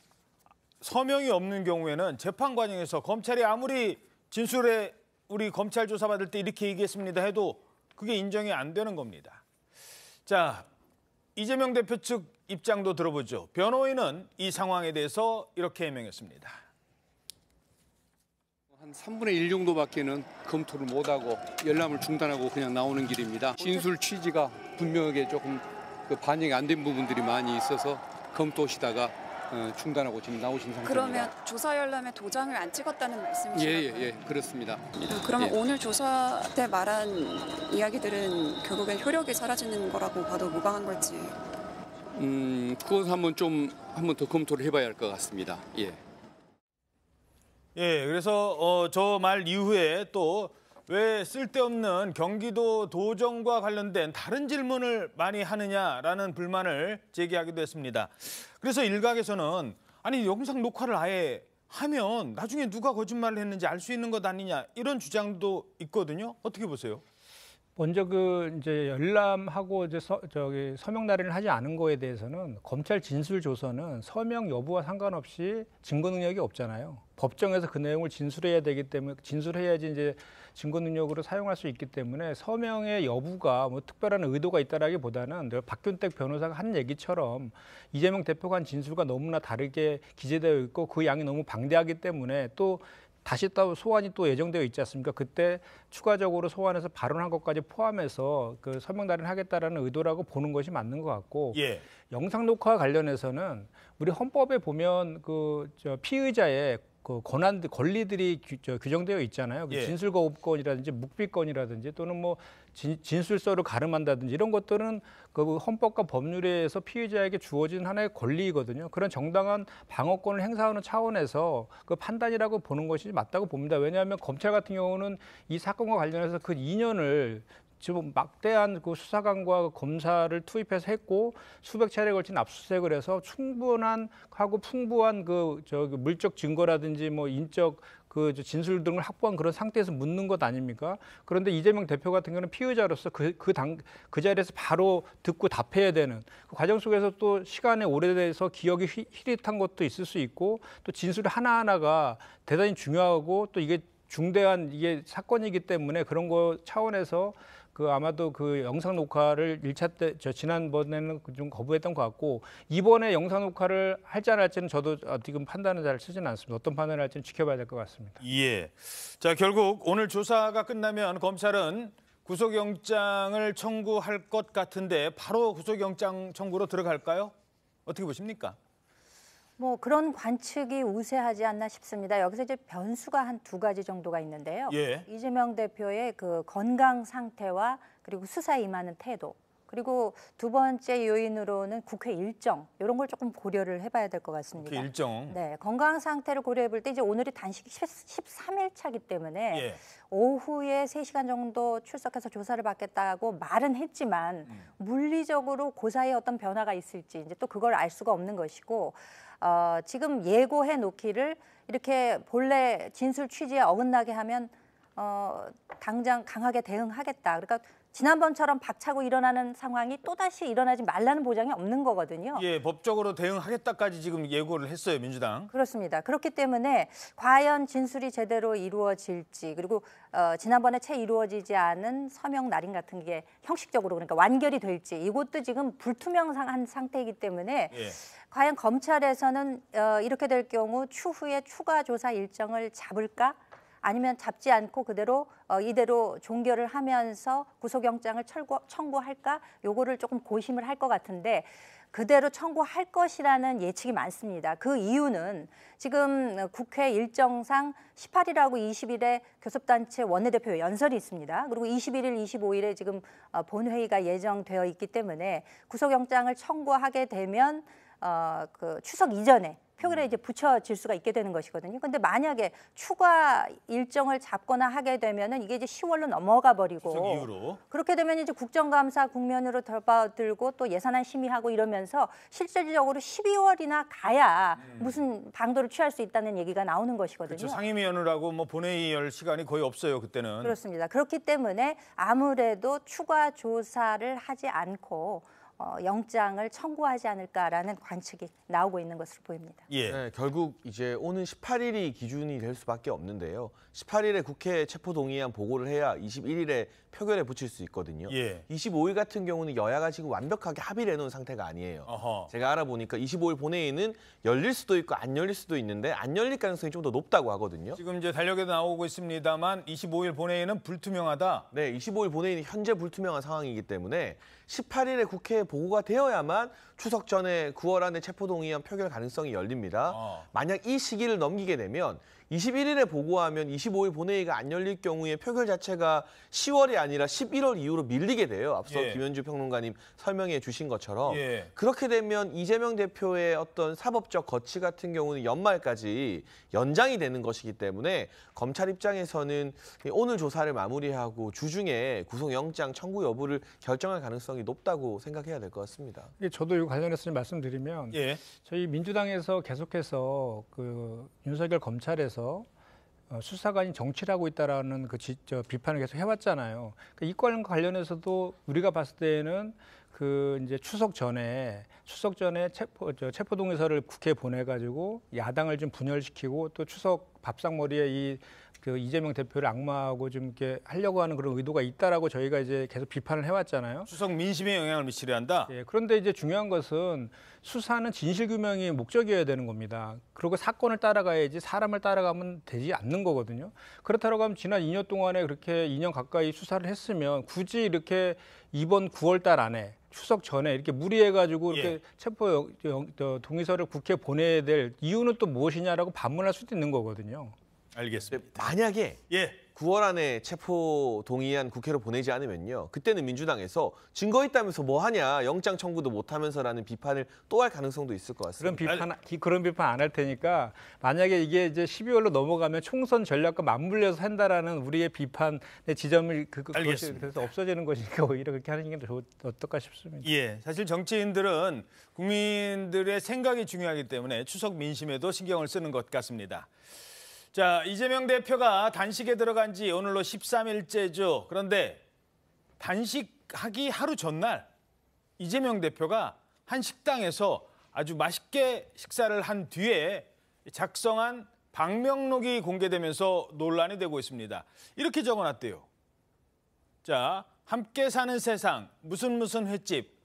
서명이 없는 경우에는 재판 과정에서 검찰이 아무리 진술에 우리 검찰 조사받을 때 이렇게 얘기했습니다 해도 그게 인정이 안 되는 겁니다. 자, 이재명 대표 측 입장도 들어보죠. 변호인은 이 상황에 대해서 이렇게 해명했습니다. 한 3분의 1 정도밖에는 검토를 못하고 열람을 중단하고 그냥 나오는 길입니다. 진술 취지가 분명하게 조금 반영이 안 된 부분들이 많이 있어서 검토시다가 중단하고 지금 나오신 상태입니다. 그러면 조사 열람에 도장을 안 찍었다는 말씀이시죠? 예, 그렇습니다. 그러면 오늘 조사 때 말한 이야기들은 결국엔 효력이 사라지는 거라고 봐도 무방한 걸지. 그건 한번 더 검토를 해봐야 할 것 같습니다. 예. 예, 그래서 저 말 이후에 또 왜 쓸데없는 경기도 도정과 관련된 다른 질문을 많이 하느냐라는 불만을 제기하기도 했습니다. 그래서 일각에서는 영상 녹화를 아예 하면 나중에 누가 거짓말을 했는지 알 수 있는 것 아니냐 이런 주장도 있거든요. 어떻게 보세요? 먼저 이제 열람하고 이제 서명 날인을 하지 않은 거에 대해서는 검찰 진술 조서는 서명 여부와 상관없이 증거 능력이 없잖아요. 법정에서 그 내용을 진술해야 되기 때문에 진술해야지 이제 증거 능력으로 사용할 수 있기 때문에 서명의 여부가 뭐 특별한 의도가 있다라기보다는 박균택 변호사가 한 얘기처럼 이재명 대표가 한 진술과 너무나 다르게 기재되어 있고 그 양이 너무 방대하기 때문에 또 다시 또 소환이 또 예정되어 있지 않습니까? 그때 추가적으로 소환해서 발언한 것까지 포함해서 그 서명 날인하겠다라는 의도라고 보는 것이 맞는 것 같고 영상 녹화 관련해서는 우리 헌법에 보면 피의자의 그 권리들이 규정되어 있잖아요. 예. 진술거부권이라든지 묵비권이라든지 또는 뭐 진술서를 가름한다든지 이런 것들은 그 헌법과 법률에서 피의자에게 주어진 하나의 권리이거든요. 그런 정당한 방어권을 행사하는 차원에서 그 판단이라고 보는 것이 맞다고 봅니다. 왜냐하면 검찰 같은 경우는 이 사건과 관련해서 그 2년을 지금 막대한 그 수사관과 검사를 투입해서 했고 수백 차례에 걸친 압수수색을 해서 충분한 하고 풍부한 그 물적 증거라든지 뭐 인적 그 진술 등을 확보한 그런 상태에서 묻는 것 아닙니까? 그런데 이재명 대표 같은 경우는 피의자로서 그 자리에서 바로 듣고 답해야 되는 그 과정 속에서 또 시간이 오래돼서 기억이 희릿한 것도 있을 수 있고 또 진술 하나하나가 대단히 중요하고 또 이게 중대한 이게 사건이기 때문에 그런 거 차원에서 그 아마도 그 영상 녹화를 1차 때 지난번에는 좀 거부했던 것 같고 이번에 영상 녹화를 할지 안 할지는 저도 지금 판단은 잘 쓰지는 않습니다. 어떤 판단을 할지는 지켜봐야 될 것 같습니다. 예. 자, 결국 오늘 조사가 끝나면 검찰은 구속영장을 청구할 것 같은데 바로 구속영장 청구로 들어갈까요? 어떻게 보십니까? 뭐 그런 관측이 우세하지 않나 싶습니다. 여기서 이제 변수가 한 2가지 정도가 있는데요. 예. 이재명 대표의 그 건강 상태와 그리고 수사에 임하는 태도, 그리고 두 번째 요인으로는 국회 일정 이런 걸 조금 고려를 해봐야 될 것 같습니다. 국회 일정. 네, 건강 상태를 고려해 볼 때 이제 오늘이 단식 13일 차기 때문에 예. 오후에 3시간 정도 출석해서 조사를 받겠다고 말은 했지만 물리적으로 그 사이에 어떤 변화가 있을지 이제 또 그걸 알 수가 없는 것이고. 지금 예고해 놓기를 이렇게 본래 진술 취지에 어긋나게 하면 당장 강하게 대응하겠다. 그러니까 지난번처럼 박차고 일어나는 상황이 또다시 일어나지 말라는 보장이 없는 거거든요. 예, 법적으로 대응하겠다까지 지금 예고를 했어요, 민주당. 그렇습니다. 그렇기 때문에 과연 진술이 제대로 이루어질지 그리고 지난번에 채 이루어지지 않은 서명 날인 같은 게 형식적으로 그러니까 완결이 될지 이것도 지금 불투명한 상태이기 때문에 예. 과연 검찰에서는 이렇게 될 경우 추후에 추가 조사 일정을 잡을까? 아니면 잡지 않고 그대로 이대로 종결을 하면서 구속영장을 청구할까? 요거를 조금 고심을 할 것 같은데 그대로 청구할 것이라는 예측이 많습니다. 그 이유는 지금 국회 일정상 18일하고 20일에 교섭단체 원내대표 연설이 있습니다. 그리고 21일, 25일에 지금 본회의가 예정되어 있기 때문에 구속영장을 청구하게 되면 그 추석 이전에 표결에 이제 붙여질 수가 있게 되는 것이거든요. 근데 만약에 추가 일정을 잡거나 하게 되면은 이게 이제 10월로 넘어가 버리고 추석 이후로. 그렇게 되면 이제 국정감사 국면으로 접어들고 또 예산안 심의하고 이러면서 실질적으로 12월이나 가야 무슨 방도를 취할 수 있다는 얘기가 나오는 것이거든요. 그렇죠. 상임위원회라고 뭐 본회의 열 시간이 거의 없어요, 그때는. 그렇습니다. 그렇기 때문에 아무래도 추가 조사를 하지 않고 영장을 청구하지 않을까라는 관측이 나오고 있는 것으로 보입니다. 예. 네, 결국 이제 오는 18일이 기준이 될 수밖에 없는데요. 18일에 국회 체포동의안 보고를 해야 21일에 표결에 붙일 수 있거든요. 예. 25일 같은 경우는 여야가 지금 완벽하게 합의를 해놓은 상태가 아니에요. 어허. 제가 알아보니까 25일 본회의는 열릴 수도 있고 안 열릴 수도 있는데 안 열릴 가능성이 좀 더 높다고 하거든요. 지금 이제 달력에도 나오고 있습니다만 25일 본회의는 불투명하다. 네, 25일 본회의는 현재 불투명한 상황이기 때문에 18일에 국회에 보고가 되어야만 추석 전에 9월 안에 체포동의안 표결 가능성이 열립니다. 만약 이 시기를 넘기게 되면 21일에 보고하면 25일 본회의가 안 열릴 경우에 표결 자체가 10월이 아니라 11월 이후로 밀리게 돼요. 앞서 예. 김현주 평론가님 설명해 주신 것처럼. 예. 그렇게 되면 이재명 대표의 어떤 사법적 거취 같은 경우는 연말까지 연장이 되는 것이기 때문에 검찰 입장에서는 오늘 조사를 마무리하고 주중에 구속영장 청구 여부를 결정할 가능성이 높다고 생각해야 될 것 같습니다. 저도 이거 관련해서 좀 말씀드리면 예. 저희 민주당에서 계속해서 그 윤석열 검찰에서 수사관이 정치를 하고 있다라는 그 비판을 계속 해왔잖아요. 그러니까 이 건과 관련해서도 우리가 봤을 때는 그 이제 추석 전에 체포동의서를 국회에 보내가지고 야당을 좀 분열시키고 또 추석 밥상머리에 그 이재명 대표를 악마하고 좀 이렇게 하려고 하는 그런 의도가 있다라고 저희가 이제 계속 비판을 해왔잖아요. 추석 민심에 영향을 미치려 한다. 예, 그런데 이제 중요한 것은 수사는 진실규명이 목적이어야 되는 겁니다. 그리고 사건을 따라가야지 사람을 따라가면 되지 않는 거거든요. 그렇다고 하면 지난 2년 동안에 그렇게 2년 가까이 수사를 했으면 굳이 이렇게 이번 9월 달 안에 추석 전에 이렇게 무리해가지고 이렇게 체포 동의서를 국회에 보내야 될 이유는 또 무엇이냐라고 반문할 수도 있는 거거든요. 알겠습니다. 만약에 9월 안에 체포 동의안 국회로 보내지 않으면요. 그때는 민주당에서 증거 있다면서 뭐 하냐, 영장 청구도 못 하면서라는 비판을 또 할 가능성도 있을 것 같습니다. 그런 비판 안 할 테니까 만약에 이게 이제 12월로 넘어가면 총선 전략과 맞물려서 한다라는 우리의 비판의 지점을 그것이 그래서 없어지는 것이니까 오히려 그렇게 하는 게 어떨까 싶습니다. 예, 사실 정치인들은 국민들의 생각이 중요하기 때문에 추석 민심에도 신경을 쓰는 것 같습니다. 자, 이재명 대표가 단식에 들어간 지 오늘로 13일째죠. 그런데 단식하기 하루 전날 이재명 대표가 한 식당에서 아주 맛있게 식사를 한 뒤에 작성한 방명록이 공개되면서 논란이 되고 있습니다. 이렇게 적어놨대요. 자, 함께 사는 세상 무슨 횟집.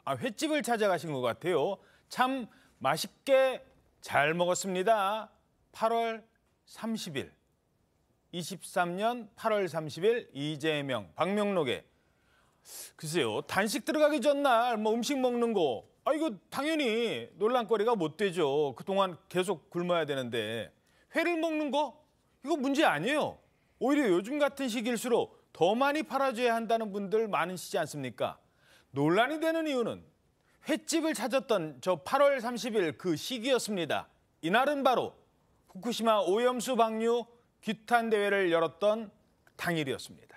횟집을 찾아가신 것 같아요. 참 맛있게 잘 먹었습니다. 8월 30일, 23년 8월 30일 이재명 방명록에 글쎄요. 단식 들어가기 전날 뭐 음식 먹는 거 이거 당연히 논란거리가 못 되죠. 그동안 계속 굶어야 되는데 회를 먹는 거 이거 문제 아니에요. 오히려 요즘 같은 시기일수록 더 많이 팔아줘야 한다는 분들 많으시지 않습니까? 논란이 되는 이유는 횟집을 찾았던 저 8월 30일 그 시기였습니다. 이날은 바로 후쿠시마 오염수 방류 규탄 대회를 열었던 당일이었습니다.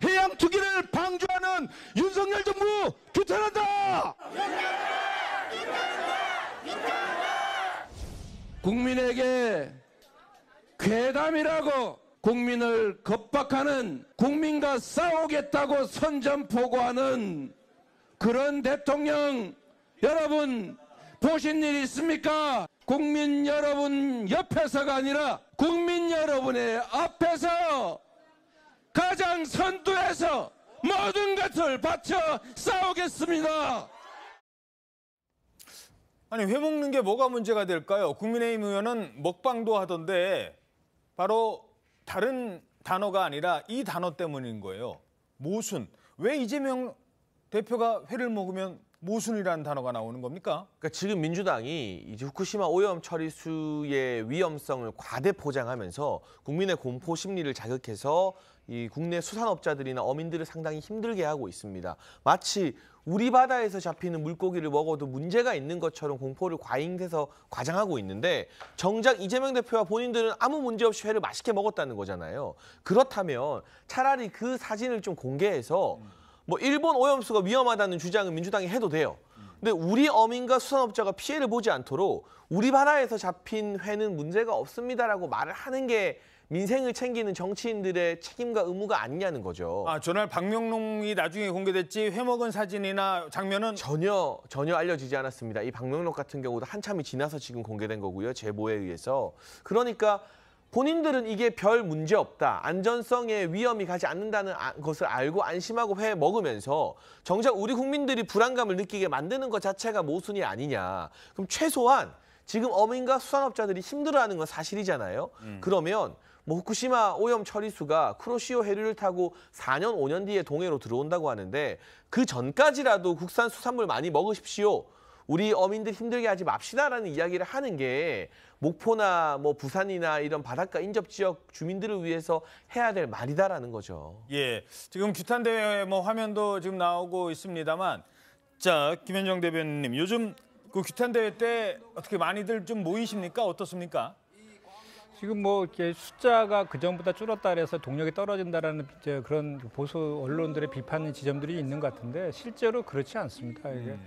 해양 투기를 방조하는 윤석열 정부 규탄한다! 국민에게 괴담이라고 국민을 겁박하는 국민과 싸우겠다고 선전포고하는 그런 대통령 여러분 보신 일 있습니까? 국민 여러분 옆에서가 아니라 국민 여러분의 앞에서 가장 선두에서 모든 것을 바쳐 싸우겠습니다. 아니 회 먹는 게 뭐가 문제가 될까요? 국민의힘 의원은 먹방도 하던데 바로 다른 단어가 아니라 이 단어 때문인 거예요. 모순. 왜 이재명 대표가 회를 먹으면 모순이라는 단어가 나오는 겁니까? 그러니까 지금 민주당이 이제 후쿠시마 오염 처리수의 위험성을 과대 포장하면서 국민의 공포 심리를 자극해서 이 국내 수산업자들이나 어민들을 상당히 힘들게 하고 있습니다. 마치 우리 바다에서 잡히는 물고기를 먹어도 문제가 있는 것처럼 공포를 과잉돼서 과장하고 있는데 정작 이재명 대표와 본인들은 아무 문제 없이 회를 맛있게 먹었다는 거잖아요. 그렇다면 차라리 그 사진을 좀 공개해서 뭐 일본 오염수가 위험하다는 주장은 민주당이 해도 돼요. 근데 우리 어민과 수산업자가 피해를 보지 않도록 우리 바다에서 잡힌 회는 문제가 없습니다라고 말을 하는 게 민생을 챙기는 정치인들의 책임과 의무가 아니냐는 거죠. 전날 방명록이 나중에 공개됐지 회 먹은 사진이나 장면은 전혀 알려지지 않았습니다. 이 방명록 같은 경우도 한참이 지나서 지금 공개된 거고요. 제보에 의해서. 그러니까 본인들은 이게 별 문제 없다. 안전성에 위험이 가지 않는다는 것을 알고 안심하고 회 먹으면서 정작 우리 국민들이 불안감을 느끼게 만드는 것 자체가 모순이 아니냐. 그럼 최소한 지금 어민과 수산업자들이 힘들어하는 건 사실이잖아요. 그러면 뭐 후쿠시마 오염 처리수가 쿠로시오 해류를 타고 4년, 5년 뒤에 동해로 들어온다고 하는데 그 전까지라도 국산 수산물 많이 먹으십시오. 우리 어민들 힘들게 하지 맙시다라는 이야기를 하는 게 목포나 뭐 부산이나 이런 바닷가 인접 지역 주민들을 위해서 해야 될 말이다라는 거죠. 예, 지금 규탄 대회 뭐 화면도 지금 나오고 있습니다만, 자 김현정 대변인님, 요즘 그 규탄 대회 때 어떻게 많이들 좀 모이십니까? 어떻습니까? 지금 뭐 이렇게 숫자가 그 전보다 줄었다 그래서 동력이 떨어진다라는 이제 그런 보수 언론들의 비판 지점들이 있는 것 같은데 실제로 그렇지 않습니다. 이게.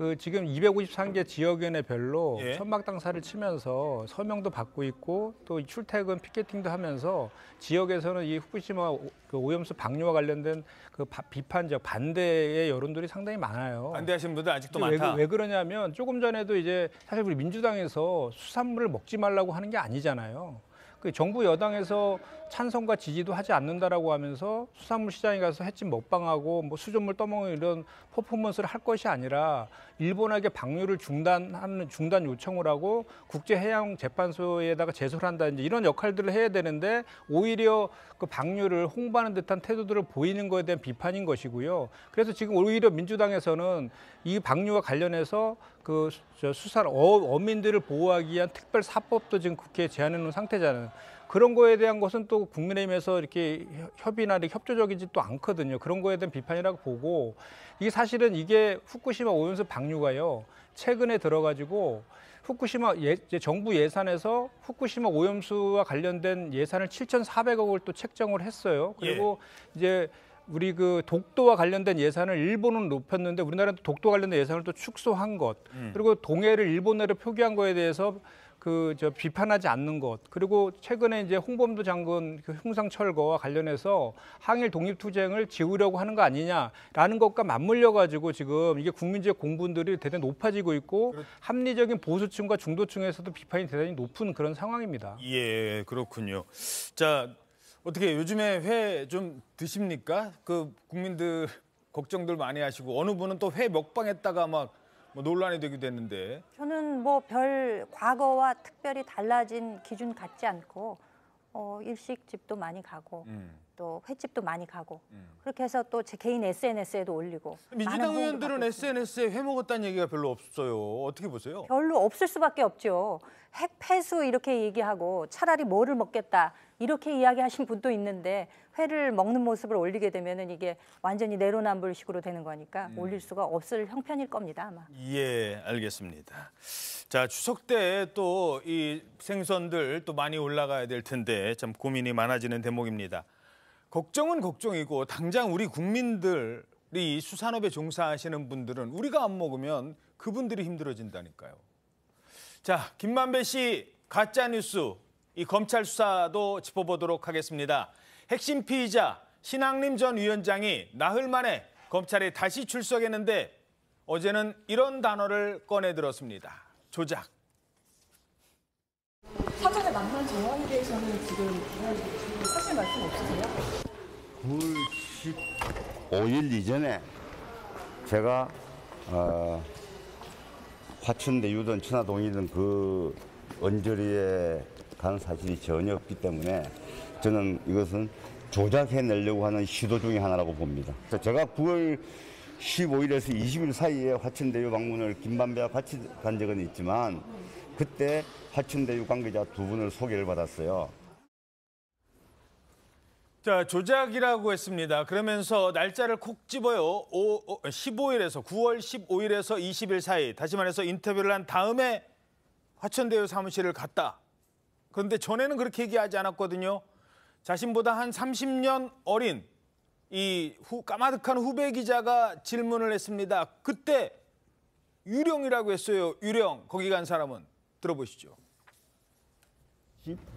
그 지금 253개 지역위원회별로 예. 천막 당사를 치면서 서명도 받고 있고 또 출퇴근 피켓팅도 하면서 지역에서는 이 후쿠시마 그 오염수 방류와 관련된 그 비판적 반대의 여론들이 상당히 많아요. 반대하시는 분들 아직도 왜, 많다. 왜 그러냐면 조금 전에도 이제 사실 우리 민주당에서 수산물을 먹지 말라고 하는 게 아니잖아요. 그 정부 여당에서 찬성과 지지도 하지 않는다라고 하면서 수산물 시장에 가서 횟집 먹방하고 뭐 수돗물 떠먹는 이런 퍼포먼스를 할 것이 아니라 일본에게 방류를 중단 요청을 하고 국제해양재판소에다가 제소를 한다 이제 이런 역할들을 해야 되는데 오히려 그 방류를 홍보하는 듯한 태도들을 보이는 것에 대한 비판인 것이고요. 그래서 지금 오히려 민주당에서는 이 방류와 관련해서 그 수산 어민들을 보호하기 위한 특별 사법도 지금 국회에 제안해 놓은 상태잖아요. 그런 거에 대한 것은 또 국민의힘에서 이렇게 협의나 이렇게 협조적이지 또 않거든요. 그런 거에 대한 비판이라고 보고 이게 사실은 이게 후쿠시마 오염수 방류가요. 최근에 들어가지고 후쿠시마 정부 예산에서 후쿠시마 오염수와 관련된 예산을 7,400억을 또 책정을 했어요. 그리고 이제 우리 그 독도와 관련된 예산을 일본은 높였는데 우리나라는 독도 관련된 예산을 또 축소한 것, 그리고 동해를 일본 내로 표기한 거에 대해서 비판하지 않는 것, 그리고 최근에 이제 홍범도 장군 그 흉상 철거와 관련해서 항일 독립투쟁을 지우려고 하는 거 아니냐라는 것과 맞물려 가지고 지금 이게 국민적 공분들이 대단히 높아지고 있고 합리적인 보수층과 중도층에서도 비판이 대단히 높은 그런 상황입니다. 예, 그렇군요. 자, 어떻게 요즘에 회 좀 드십니까? 그 국민들 걱정들 많이 하시고 어느 분은 또 회 먹방했다가 막 뭐 논란이 되기도 했는데. 저는 뭐 별 과거와 특별히 달라진 기준 갖지 않고 일식집도 많이 가고 또 횟집도 많이 가고 그렇게 해서 또 제 개인 SNS에도 올리고. 민주당 의원들은 SNS에 회 먹었다는 얘기가 별로 없어요. 어떻게 보세요? 별로 없을 수밖에 없죠. 핵폐수 이렇게 얘기하고 차라리 뭐를 먹겠다 이렇게 이야기하신 분도 있는데 회를 먹는 모습을 올리게 되면은 이게 완전히 내로남불식으로 되는 거니까 올릴 수가 없을 형편일 겁니다 아마. 예, 알겠습니다. 자, 추석 때 또 이 생선들 또 많이 올라가야 될 텐데 참 고민이 많아지는 대목입니다. 걱정은 걱정이고 당장 우리 국민들이 수산업에 종사하시는 분들은 우리가 안 먹으면 그분들이 힘들어진다니까요. 자, 김만배 씨 가짜 뉴스 이 검찰 수사도 짚어보도록 하겠습니다. 핵심 피의자 신학림 전 위원장이 나흘 만에 검찰에 다시 출석했는데 어제는 이런 단어를 꺼내 들었습니다. 조작. 사전에 만난 정황에 대해서는 지금 사실 말씀 없으세요? 9월 15일 이전에 제가 화천대 유든 천화동이든 그 언저리에 간 사실이 전혀 없기 때문에 저는 이것은 조작해내려고 하는 시도 중에 하나라고 봅니다. 제가 9월 15일에서 20일 사이에 화천대유 방문을 김만배와 같이 간 적은 있지만 그때 화천대유 관계자 2분을 소개를 받았어요. 자, 조작이라고 했습니다. 그러면서 날짜를 콕 집어요. 15일에서 9월 15일에서 20일 사이. 다시 말해서 인터뷰를 한 다음에 화천대유 사무실을 갔다. 그런데 전에는 그렇게 얘기하지 않았거든요. 자신보다 한 30년 어린 이 까마득한 후배 기자가 질문을 했습니다. 그때 유령이라고 했어요. 유령. 거기 간 사람은. 들어보시죠.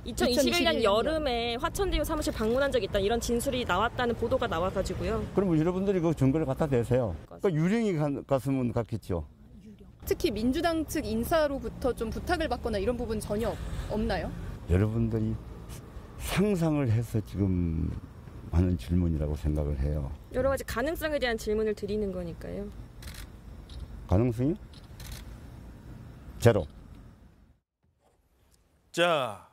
2021년 여름에 화천대유 사무실 방문한 적이 있다 이런 진술이 나왔다는 보도가 나와가지고요. 그럼 여러분들이 그 증거를 갖다 대세요. 그러니까 유령이 갔으면 갔겠죠. 특히 민주당 측 인사로부터 좀 부탁을 받거나 이런 부분 전혀 없나요? 여러분들이 상상을 해서 지금 하는 질문이라고 생각을 해요. 여러 가지 가능성에 대한 질문을 드리는 거니까요. 가능성이? 제로. 자,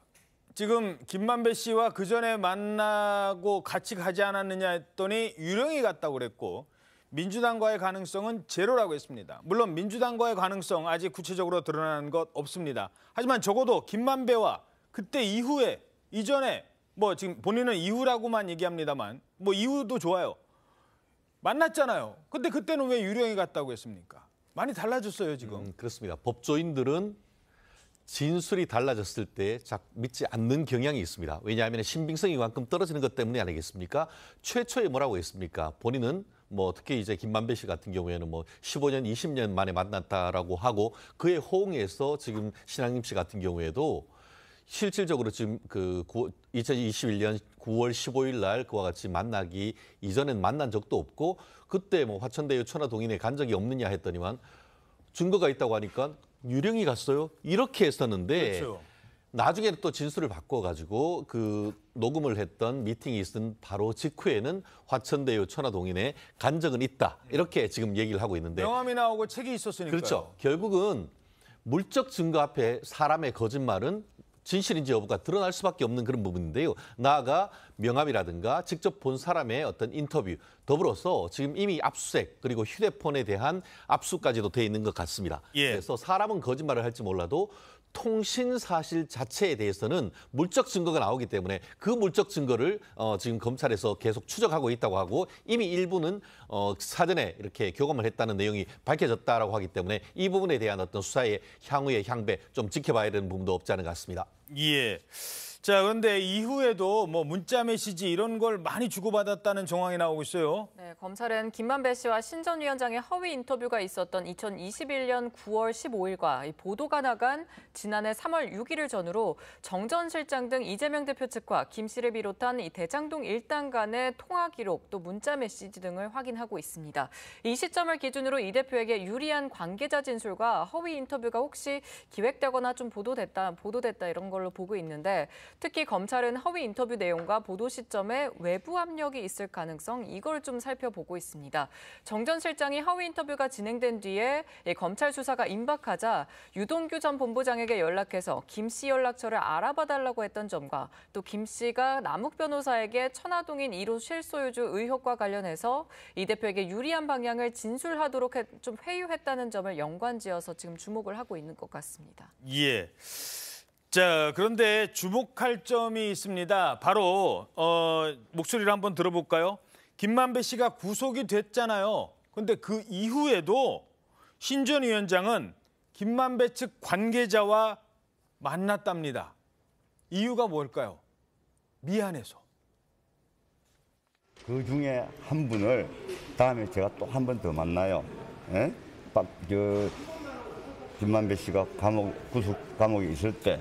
지금 김만배 씨와 그 전에 만나고 같이 가지 않았느냐 했더니 유령이 갔다고 그랬고 민주당과의 가능성은 제로라고 했습니다. 물론 민주당과의 가능성 아직 구체적으로 드러나는 것 없습니다. 하지만 적어도 김만배와 그때 이후에 이전에 뭐 지금 본인은 이후라고만 얘기합니다만 뭐 이후도 좋아요. 만났잖아요. 근데 그때는 왜 유령이 갔다고 했습니까? 많이 달라졌어요 지금. 그렇습니다. 법조인들은 진술이 달라졌을 때 믿지 않는 경향이 있습니다. 왜냐하면 신빙성이 이만큼 떨어지는 것 때문이 아니겠습니까? 최초에 뭐라고 했습니까? 본인은 뭐 특히 이제 김만배 씨 같은 경우에는 뭐 15년, 20년 만에 만났다라고 하고 그에 호응해서 지금 신앙님 씨 같은 경우에도 실질적으로 지금 그 2021년 9월 15일 날 그와 같이 만나기 이전엔 만난 적도 없고 그때 뭐 화천대유 천화동인회 간 적이 없느냐 했더니만 증거가 있다고 하니까 유령이 갔어요. 이렇게 했었는데 그렇죠. 나중에 또 진술을 바꿔가지고 그 녹음을 했던 미팅이 있은 바로 직후에는 화천대유 천화동인회 간 적은 있다. 이렇게 지금 얘기를 하고 있는데 명함이 나오고 책이 있었으니까요. 그렇죠. 결국은 물적 증거 앞에 사람의 거짓말은 진실인지 여부가 드러날 수밖에 없는 그런 부분인데요. 나아가 명함이라든가 직접 본 사람의 어떤 인터뷰 더불어서 지금 이미 압수수색 그리고 휴대폰에 대한 압수까지도 돼 있는 것 같습니다. 예. 그래서 사람은 거짓말을 할지 몰라도 통신 사실 자체에 대해서는 물적 증거가 나오기 때문에 그 물적 증거를 지금 검찰에서 계속 추적하고 있다고 하고 이미 일부는 사전에 이렇게 교감을 했다는 내용이 밝혀졌다라고 하기 때문에 이 부분에 대한 어떤 수사의 향후의 향배 좀 지켜봐야 되는 부분도 없지 않은 것 같습니다. 예. 자, 그런데 이후에도 뭐 문자 메시지 이런 걸 많이 주고받았다는 정황이 나오고 있어요. 네, 검찰은 김만배 씨와 신 전 위원장의 허위 인터뷰가 있었던 2021년 9월 15일과 이 보도가 나간 지난해 3월 6일을 전후로 정 전 실장 등 이재명 대표 측과 김 씨를 비롯한 이 대장동 일당 간의 통화 기록 또 문자 메시지 등을 확인하고 있습니다. 이 시점을 기준으로 이 대표에게 유리한 관계자 진술과 허위 인터뷰가 혹시 기획되거나 좀 보도됐다 이런 걸로 보고 있는데 특히 검찰은 허위 인터뷰 내용과 보도 시점에 외부 압력이 있을 가능성 이걸 좀 살펴보고 있습니다. 정 전 실장이 허위 인터뷰가 진행된 뒤에 검찰 수사가 임박하자 유동규 전 본부장에게 연락해서 김 씨 연락처를 알아봐달라고 했던 점과 또 김 씨가 남욱 변호사에게 천화동인 1호 실소유주 의혹과 관련해서 이 대표에게 유리한 방향을 진술하도록 좀 회유했다는 점을 연관지어서 지금 주목을 하고 있는 것 같습니다. 예. 자, 그런데 주목할 점이 있습니다. 바로 목소리를 한번 들어볼까요? 김만배 씨가 구속이 됐잖아요. 그런데 그 이후에도 신 전 위원장은 김만배 측 관계자와 만났답니다. 이유가 뭘까요? 미안해서. 그 중에 한 분을 다음에 제가 또 한 번 더 만나요. 예? 김만배 씨가 구속 감옥에 있을 때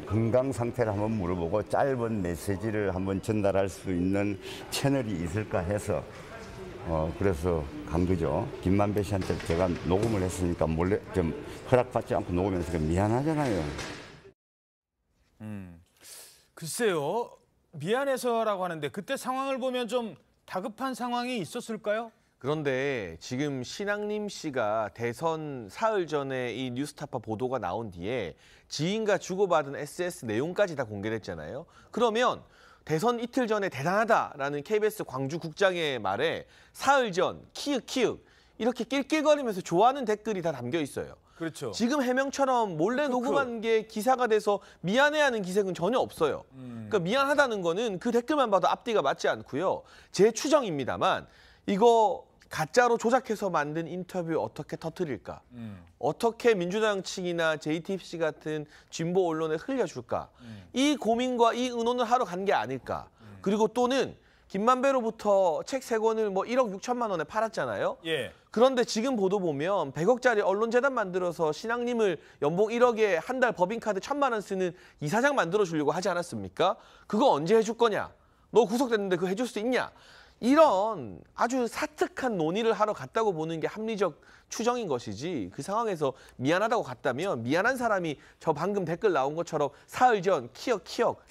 건강 상태를 한번 물어보고 짧은 메시지를 한번 전달할 수 있는 채널이 있을까 해서 그래서 간 거죠. 김만배 씨한테 제가 녹음을 했으니까 몰래 좀 허락받지 않고 녹음해서 미안하잖아요. 글쎄요. 미안해서라고 하는데 그때 상황을 보면 좀 다급한 상황이 있었을까요? 그런데 지금 신앙림 씨가 대선 사흘 전에 이 뉴스타파 보도가 나온 뒤에 지인과 주고받은 SS 내용까지 다 공개됐잖아요. 그러면 대선 이틀 전에 대단하다라는 KBS 광주국장의 말에 사흘 전 키읔키읔 이렇게 낄낄거리면서 좋아하는 댓글이 다 담겨 있어요. 그렇죠. 지금 해명처럼 몰래 녹음한 게 기사가 돼서 미안해하는 기색은 전혀 없어요. 그러니까 미안하다는 거는 그 댓글만 봐도 앞뒤가 맞지 않고요. 제 추정입니다만 이거 가짜로 조작해서 만든 인터뷰 어떻게 터뜨릴까? 어떻게 민주당 측이나 JTBC 같은 진보 언론에 흘려줄까? 이 고민과 이 의논을 하러 간 게 아닐까? 그리고 또는 김만배로부터 책 3권을 뭐 1억 6천만 원에 팔았잖아요. 예. 그런데 지금 보도 보면 100억짜리 언론재단 만들어서 신앙님을 연봉 1억에 한 달 법인카드 1,000만 원 쓰는 이사장 만들어주려고 하지 않았습니까? 그거 언제 해줄 거냐? 너 구속됐는데 그거 해줄 수 있냐? 이런 아주 사특한 논의를 하러 갔다고 보는 게 합리적 추정인 것이지 그 상황에서 미안하다고 갔다면 미안한 사람이 저 방금 댓글 나온 것처럼 사흘 전 키역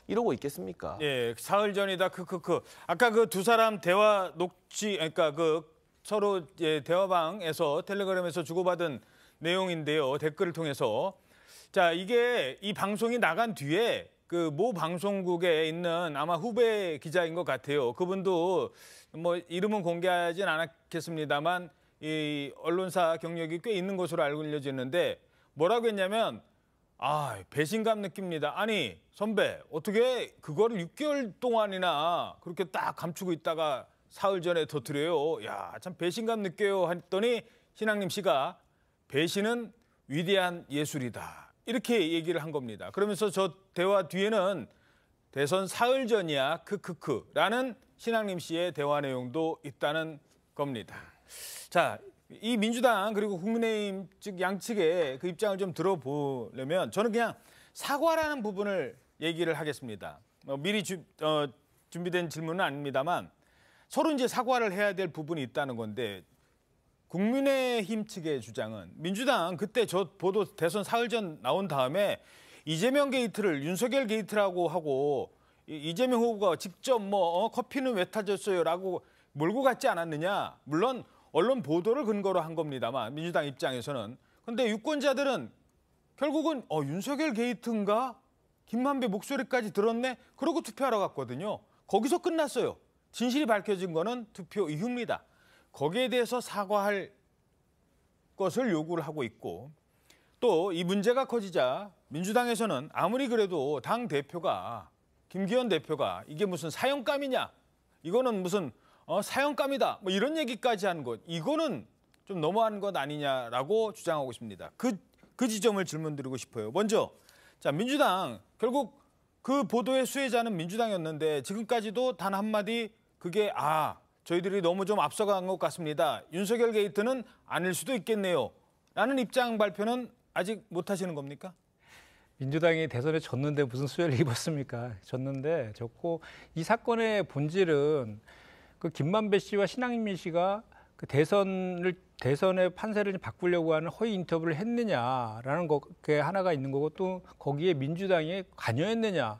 이러고 있겠습니까? 예, 사흘 전이다 크크크. 아까 그 두 사람 대화 녹취 그러니까 그 서로 대화방에서 텔레그램에서 주고받은 내용인데요. 댓글을 통해서. 자, 이게 이 방송이 나간 뒤에 그 모 방송국에 있는 아마 후배 기자인 것 같아요. 그분도 뭐 이름은 공개하진 않았겠습니다만 이 언론사 경력이 꽤 있는 것으로 알려지는데 뭐라고 했냐면 배신감 느낍니다. 아니 선배 어떻게 그거를 6개월 동안이나 그렇게 딱 감추고 있다가 사흘 전에 터뜨려요. 야, 참 배신감 느껴요 했더니 신앙림 씨가 배신은 위대한 예술이다. 이렇게 얘기를 한 겁니다. 그러면서 저 대화 뒤에는 대선 사흘 전이야 크크크라는 신앙림 씨의 대화 내용도 있다는 겁니다. 자, 이 민주당 그리고 국민의힘 측 양측의 그 입장을 좀 들어보려면 저는 그냥 사과라는 부분을 얘기를 하겠습니다. 미리 준비된 질문은 아닙니다만 서로 이제 사과를 해야 될 부분이 있다는 건데 국민의힘 측의 주장은 민주당 그때 저 보도 대선 사흘 전 나온 다음에 이재명 게이트를 윤석열 게이트라고 하고 이재명 후보가 직접 커피는 왜 타졌어요라고 몰고 갔지 않았느냐. 물론 언론 보도를 근거로 한 겁니다만 민주당 입장에서는. 근데 유권자들은 결국은 윤석열 게이트인가? 김만배 목소리까지 들었네? 그러고 투표하러 갔거든요. 거기서 끝났어요. 진실이 밝혀진 거는 투표 이후입니다. 거기에 대해서 사과할 것을 요구를 하고 있고 또 이 문제가 커지자 민주당에서는 아무리 그래도 당 대표가 김기현 대표가 이게 무슨 사형감이냐? 이거는 무슨 사형감이다. 뭐 이런 얘기까지 한 것. 이거는 좀 너무한 것 아니냐라고 주장하고 있습니다. 그 지점을 질문드리고 싶어요. 먼저 자, 민주당 결국 그 보도의 수혜자는 민주당이었는데 지금까지도 단 한마디 그게 저희들이 너무 좀 앞서간 것 같습니다. 윤석열 게이트는 아닐 수도 있겠네요. 라는 입장 발표는 아직 못 하시는 겁니까? 민주당이 대선에 졌는데 무슨 수혜를 입었습니까? 졌고 이 사건의 본질은 그 김만배 씨와 신학민 씨가 그 대선의 판세를 좀 바꾸려고 하는 허위 인터뷰를 했느냐라는 게 하나가 있는 거고 또 거기에 민주당이 관여했느냐.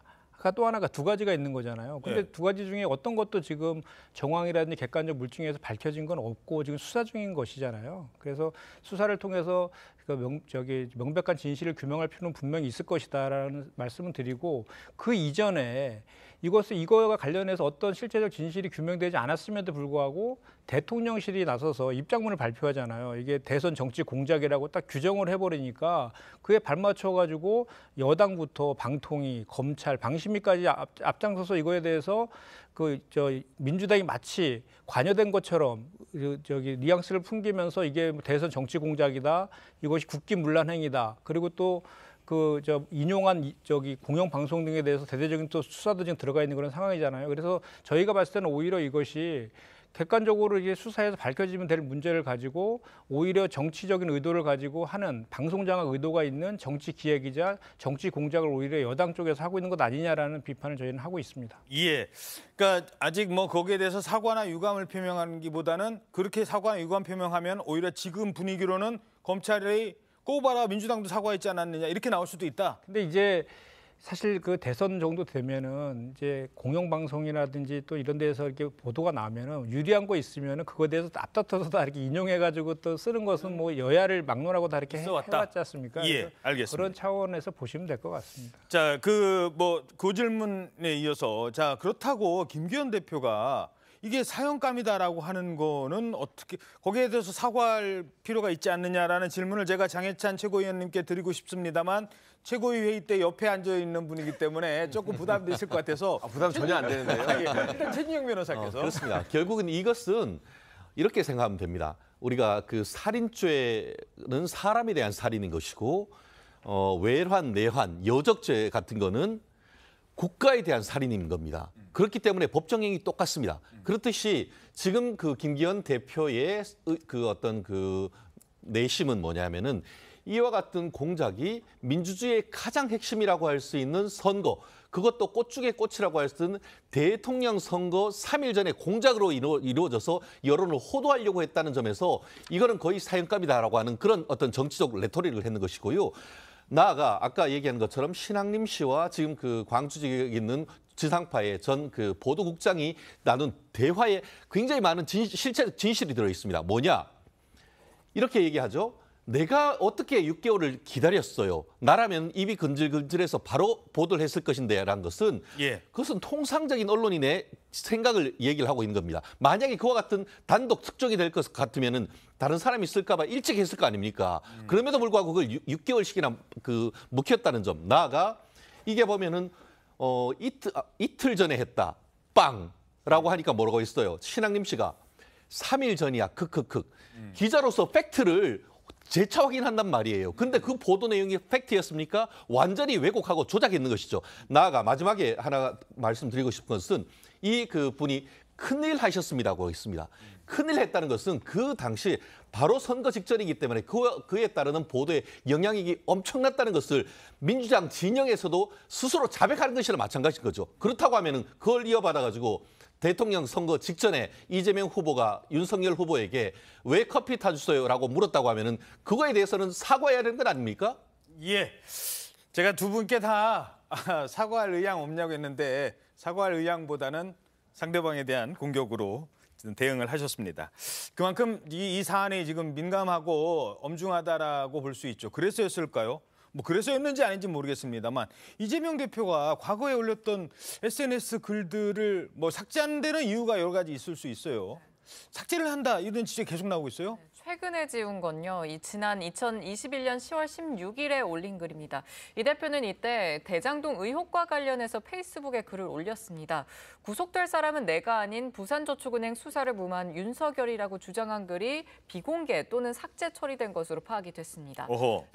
또 하나가 두 가지가 있는 거잖아요. 근데 두 가지 중에 어떤 것도 지금 정황이라든지 객관적 물증에서 밝혀진 건 없고 지금 수사 중인 것이잖아요. 그래서 수사를 통해서 명백한 진실을 규명할 필요는 분명히 있을 것이다라는 말씀을 드리고 그 이전에 이거와 관련해서 어떤 실체적 진실이 규명되지 않았음에도 불구하고 대통령실이 나서서 입장문을 발표하잖아요. 이게 대선 정치 공작이라고 딱 규정을 해버리니까 그에 발맞춰가지고 여당부터 방통위, 검찰, 방심위까지 앞장서서 이거에 대해서 민주당이 마치 관여된 것처럼 뉘앙스를 풍기면서 이게 대선 정치 공작이다. 이것이 국기문란 행위다. 그리고 또 인용한 공영 방송 등에 대해서 대대적인 또 수사도 지금 들어가 있는 그런 상황이잖아요. 그래서 저희가 봤을 때는 오히려 이것이 객관적으로 이게 수사에서 밝혀지면 될 문제를 가지고 오히려 정치적인 의도를 가지고 하는 방송장악 의도가 있는 정치 기획이자 정치 공작을 오히려 여당 쪽에서 하고 있는 것 아니냐라는 비판을 저희는 하고 있습니다. 예. 그러니까 아직 거기에 대해서 사과나 유감을 표명하기보다는 그렇게 사과나 유감 표명하면 오히려 지금 분위기로는 검찰이 꼬봐라 민주당도 사과했지 않았느냐 이렇게 나올 수도 있다. 근데 이제 사실 그 대선 정도 되면은 이제 공영방송이라든지 또 이런 데서 이렇게 보도가 나면은 유리한 거 있으면은 그거에 대해서 앞다퉈서 다 이렇게 인용해가지고 또 쓰는 것은 여야를 막론하고 다 이렇게 해왔지 않습니까? 예, 알겠습니다. 그런 차원에서 보시면 될 것 같습니다. 자, 그 질문에 이어서 그렇다고 김기현 대표가 이게 사형감이다라고 하는 거는 어떻게 거기에 대해서 사과할 필요가 있지 않느냐라는 질문을 제가 장해찬 최고위원님께 드리고 싶습니다만 최고위 회의 때 옆에 앉아 있는 분이기 때문에 조금 부담되실 것 같아서 부담 전혀 안 되는데요. 일단 최진영 변호사께서 그렇습니다. 결국은 이것은 이렇게 생각하면 됩니다. 우리가 그 살인죄는 사람에 대한 살인인 것이고 외환, 내환, 여적죄 같은 거는 국가에 대한 살인인 겁니다. 그렇기 때문에 법정형이 똑같습니다. 그렇듯이 지금 그 김기현 대표의 내심은 뭐냐면은 이와 같은 공작이 민주주의의 가장 핵심이라고 할 수 있는 선거, 그것도 꽃 중의 꽃이라고 할 수 있는 대통령 선거 3일 전에 공작으로 이루어져서 여론을 호도하려고 했다는 점에서 이거는 거의 사형감이다라고 하는 그런 어떤 정치적 레토릭을 했는 것이고요. 나아가 아까 얘기한 것처럼 신학림 씨와 지금 그 광주 지역에 있는 지상파의 전 그 보도국장이 나눈 대화에 굉장히 많은 실체적 진실이 들어 있습니다. 뭐냐? 이렇게 얘기하죠. 내가 어떻게 6개월을 기다렸어요. 나라면 입이 근질근질해서 바로 보도를 했을 것인데 라는 것은 그것은 통상적인 언론인의 생각을 얘기를 하고 있는 겁니다. 만약에 그와 같은 단독 특종이 될 것 같으면은 다른 사람이 있을까 봐 일찍 했을 거 아닙니까? 그럼에도 불구하고 그걸 6개월씩이나 묵혔다는 점. 나아가 이게 보면은 이틀 전에 했다. 빵라고 하니까 뭐라고 했어요. 신학림 씨가 3일 전이야. 크크크. 기자로서 팩트를 재차 확인한단 말이에요. 근데 그 보도 내용이 팩트였습니까? 완전히 왜곡하고 조작했는 것이죠. 나아가 마지막에 하나 말씀드리고 싶은 것은 이 그 분이 큰일 하셨습니다고 했습니다. 큰일 했다는 것은 그 당시 바로 선거 직전이기 때문에 그에 따르는 보도에 영향력이 엄청났다는 것을 민주당 진영에서도 스스로 자백하는 것이나 마찬가지인 거죠. 그렇다고 하면은 그걸 이어받아가지고 대통령 선거 직전에 이재명 후보가 윤석열 후보에게 왜 커피 타주세요라고 물었다고 하면은 그거에 대해서는 사과해야 되는 건 아닙니까? 예, 제가 두 분께 다 사과할 의향 없냐고 했는데 사과할 의향보다는 상대방에 대한 공격으로 대응을 하셨습니다. 그만큼 이 사안이 지금 민감하고 엄중하다라고 볼 수 있죠. 그래서였을까요? 뭐 그래서였는지 아닌지 모르겠습니다만 이재명 대표가 과거에 올렸던 SNS 글들을 뭐 삭제한다는 이유가 여러 가지 있을 수 있어요. 삭제를 한다 이런 지적이 계속 나오고 있어요. 최근에 지운 건요. 지난 2021년 10월 16일에 올린 글입니다. 이 대표는 이때 대장동 의혹과 관련해서 페이스북에 글을 올렸습니다. 구속될 사람은 내가 아닌 부산저축은행 수사를 무마한 윤석열이라고 주장한 글이 비공개 또는 삭제 처리된 것으로 파악이 됐습니다.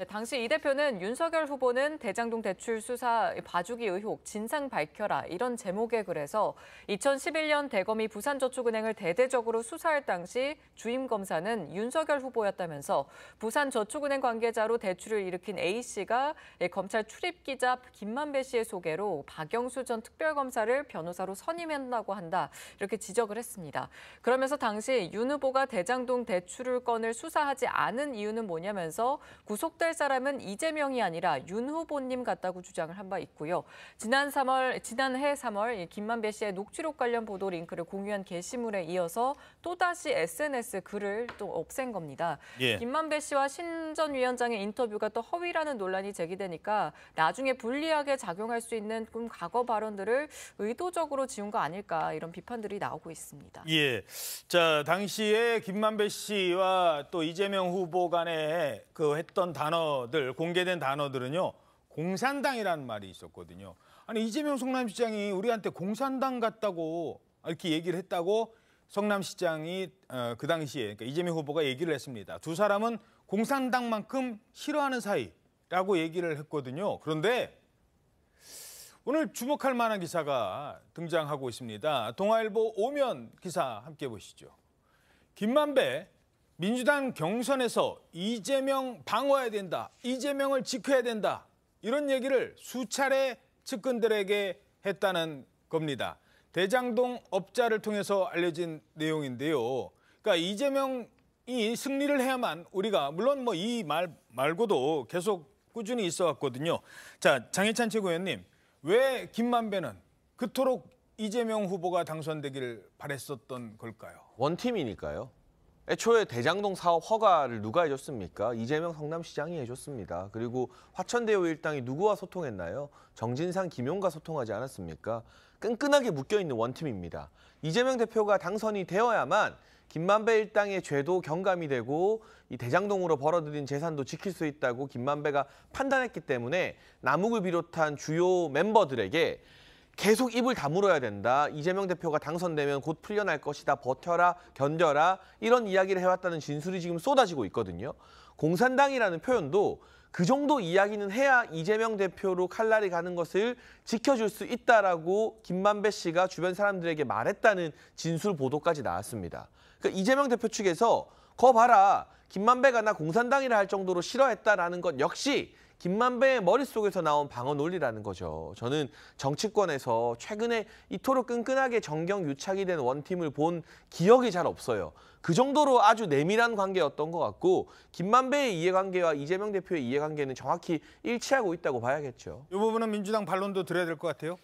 당시 이 대표는 윤석열 후보는 대장동 대출 수사 봐주기 의혹 진상 밝혀라 이런 제목의 글에서 2011년 대검이 부산저축은행을 대대적으로 수사할 당시 주임 검사는 윤석열 후보였다면서 부산저축은행 관계자로 대출을 일으킨 A씨가 검찰 출입기자 김만배 씨의 소개로 박영수 전 특별검사를 변호사로 선임한다고 한다. 이렇게 지적을 했습니다. 그러면서 당시 윤 후보가 대장동 대출을 건을 수사하지 않은 이유는 뭐냐면서 구속될 사람은 이재명이 아니라 윤 후보님 같다고 주장을 한 바 있고요. 지난해 3월 김만배 씨의 녹취록 관련 보도 링크를 공유한 게시물에 이어서 또다시 SNS 글을 또 없앤 겁니다. 예. 김만배 씨와 신 전 위원장의 인터뷰가 또 허위라는 논란이 제기되니까 나중에 불리하게 작용할 수 있는 과거 발언들을 의도적으로 지운 거 아닐까 이런 비판들이 나오고 있습니다. 예, 자 당시에 김만배 씨와 또 이재명 후보 간에 그 했던 단어들 공개된 단어들은요 공산당이라는 말이 있었거든요. 아니 이재명 성남시장이 우리한테 공산당 같다고 이렇게 얘기를 했다고. 성남시장이 그 당시에 그러니까 이재명 후보가 얘기를 했습니다. 두 사람은 공산당만큼 싫어하는 사이라고 얘기를 했거든요. 그런데 오늘 주목할 만한 기사가 등장하고 있습니다. 동아일보 오면 기사 함께 보시죠. 김만배 민주당 경선에서 이재명 방어해야 된다. 이재명을 지켜야 된다. 이런 얘기를 수차례 측근들에게 했다는 겁니다. 대장동 업자를 통해서 알려진 내용인데요. 그러니까 이재명이 승리를 해야만 우리가 물론 뭐 이 말 말고도 계속 꾸준히 있어 왔거든요. 자, 장해찬 최고위원님, 왜 김만배는 그토록 이재명 후보가 당선되기를 바랬었던 걸까요? 원팀이니까요. 애초에 대장동 사업 허가를 누가 해줬습니까? 이재명 성남시장이 해줬습니다. 그리고 화천대유 일당이 누구와 소통했나요? 정진상, 김용과 소통하지 않았습니까? 끈끈하게 묶여있는 원팀입니다. 이재명 대표가 당선이 되어야만 김만배 일당의 죄도 경감이 되고 이 대장동으로 벌어들인 재산도 지킬 수 있다고 김만배가 판단했기 때문에 남욱을 비롯한 주요 멤버들에게 계속 입을 다물어야 된다. 이재명 대표가 당선되면 곧 풀려날 것이다. 버텨라, 견뎌라. 이런 이야기를 해왔다는 진술이 지금 쏟아지고 있거든요. 공산당이라는 표현도 그 정도 이야기는 해야 이재명 대표로 칼날이 가는 것을 지켜줄 수 있다라고 김만배 씨가 주변 사람들에게 말했다는 진술 보도까지 나왔습니다. 그러니까 이재명 대표 측에서 거 봐라. 김만배가 나 공산당이라 할 정도로 싫어했다라는 것 역시 김만배의 머릿속에서 나온 방어 논리라는 거죠. 저는 정치권에서 최근에 이토록 끈끈하게 정경유착이 된 원팀을 본 기억이 잘 없어요. 그 정도로 아주 내밀한 관계였던 것 같고 김만배의 이해관계와 이재명 대표의 이해관계는 정확히 일치하고 있다고 봐야겠죠. 이 부분은 민주당 반론도 드려야 될 것 같아요.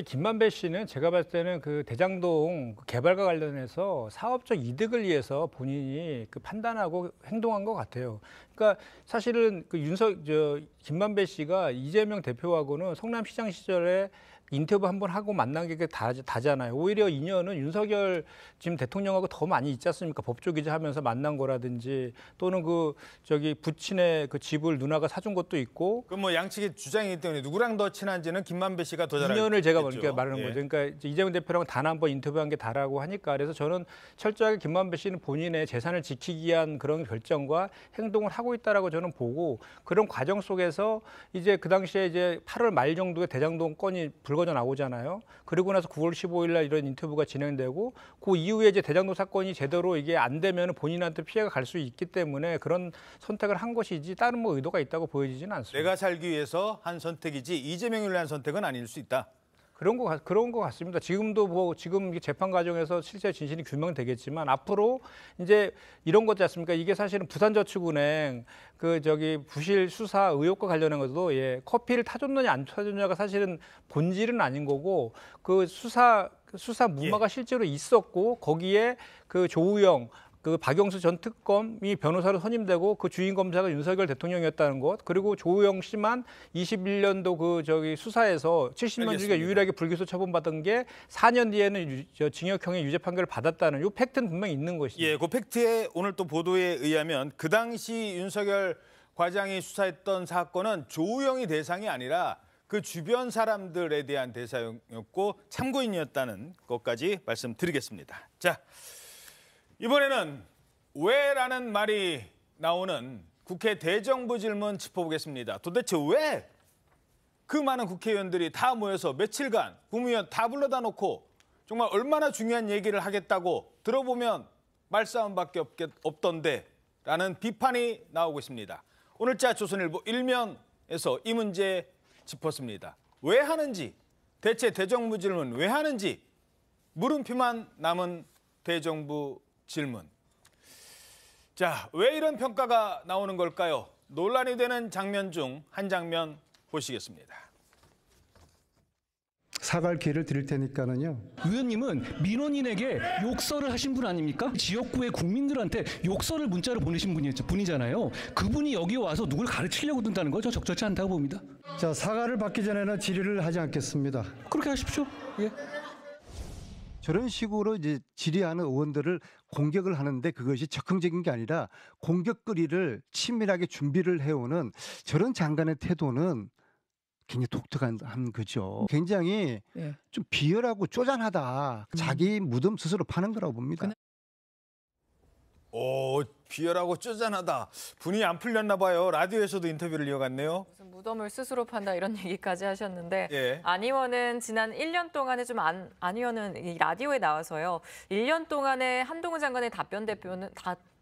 김만배 씨는 제가 봤을 때는 그 대장동 개발과 관련해서 사업적 이득을 위해서 본인이 그 판단하고 행동한 것 같아요. 그러니까 사실은 그 김만배 씨가 이재명 대표하고는 성남시장 시절에 인터뷰 한번 하고 만난 게 다잖아요. 오히려 인연은 윤석열 지금 대통령하고 더 많이 있지 않습니까? 법조기자 하면서 만난 거라든지 또는 부친의 그 집을 누나가 사준 것도 있고. 그 뭐 양측의 주장이기 때문에 누구랑 더 친한지는 김만배 씨가 더 잘 알겠죠. 인연을 제가 그러니까 말하는 거죠. 그러니까 이재명 대표랑 단 한 번 인터뷰한 게 다라고 하니까 그래서 저는 철저하게 김만배 씨는 본인의 재산을 지키기 위한 그런 결정과 행동을 하고 있다라고 저는 보고 그런 과정 속에서 이제 그 당시에 이제 8월 말 정도에 대장동 건이 불거져 나오잖아요. 그리고 나서 9월 15일 날 이런 인터뷰가 진행되고 그 이후에 이제 대장동 사건이 제대로 이게 안 되면 본인한테 피해가 갈 수 있기 때문에 그런 선택을 한 것이지 다른 뭐 의도가 있다고 보여지지는 않습니다. 내가 살기 위해서 한 선택이지 이재명을 위한 선택은 아닐 수 있다. 그런 것 같습니다. 지금도 지금 재판 과정에서 실제 진실이 규명되겠지만 앞으로 이제 이런 거지 않습니까? 이게 사실은 부산저축은행 부실 수사 의혹과 관련한 것도 커피를 타줬느냐 안 타줬느냐가 사실은 본질은 아닌 거고 그 수사 무마가 실제로 있었고 거기에 그 조우영 박영수 전 특검이 변호사로 선임되고 그 주인 검사가 윤석열 대통령이었다는 것, 그리고 조우영 씨만 21년도 수사에서 70년 중에 유일하게 불기소 처분받은 게 4년 뒤에는 징역형의 유죄 판결을 받았다는 이 팩트는 분명히 있는 것이죠. 예, 그 팩트에 오늘 또 보도에 의하면 그 당시 윤석열 과장이 수사했던 사건은 조우영이 대상이 아니라 그 주변 사람들에 대한 대상이었고 참고인이었다는 것까지 말씀드리겠습니다. 자. 이번에는 왜라는 말이 나오는 국회 대정부 질문 짚어보겠습니다. 도대체 왜 그 많은 국회의원들이 다 모여서 며칠간 국무위원 다 불러다 놓고 정말 얼마나 중요한 얘기를 하겠다고 들어보면 말싸움밖에 없던데 라는 비판이 나오고 있습니다. 오늘자 조선일보 1면에서 이 문제 짚었습니다. 왜 하는지, 대체 대정부 질문 왜 하는지 물음표만 남은 대정부 질문. 자, 왜 이런 평가가 나오는 걸까요? 논란이 되는 장면 중 한 장면 보시겠습니다. 사과할 기회를 드릴 테니까는요. 의원님은 민원인에게 욕설을 하신 분 아닙니까? 지역구의 국민들한테 욕설을 문자로 보내신 분이잖아요. 그분이 여기 와서 누굴 가르치려고 든다는 거 저 적절치 않다고 봅니다. 자, 사과를 받기 전에는 질의를 하지 않겠습니다. 그렇게 하십시오. 예. 저런 식으로 이제 질의하는 의원들을 공격을 하는데 그것이 적극적인 게 아니라 공격거리를 치밀하게 준비를 해오는 저런 장관의 태도는 굉장히 독특한 거죠. 굉장히 좀 비열하고 쪼잔하다. 자기 무덤 스스로 파는 거라고 봅니다. 오, 비열하고 쪼잔하다. 분이 안 풀렸나 봐요. 라디오에서도 인터뷰를 이어갔네요. 무슨 무덤을 스스로 판다 이런 얘기까지 하셨는데 예. 안 의원은 지난 1년 동안에 안 의원은 이 라디오에 나와서요. 1년 동안에 한동훈 장관의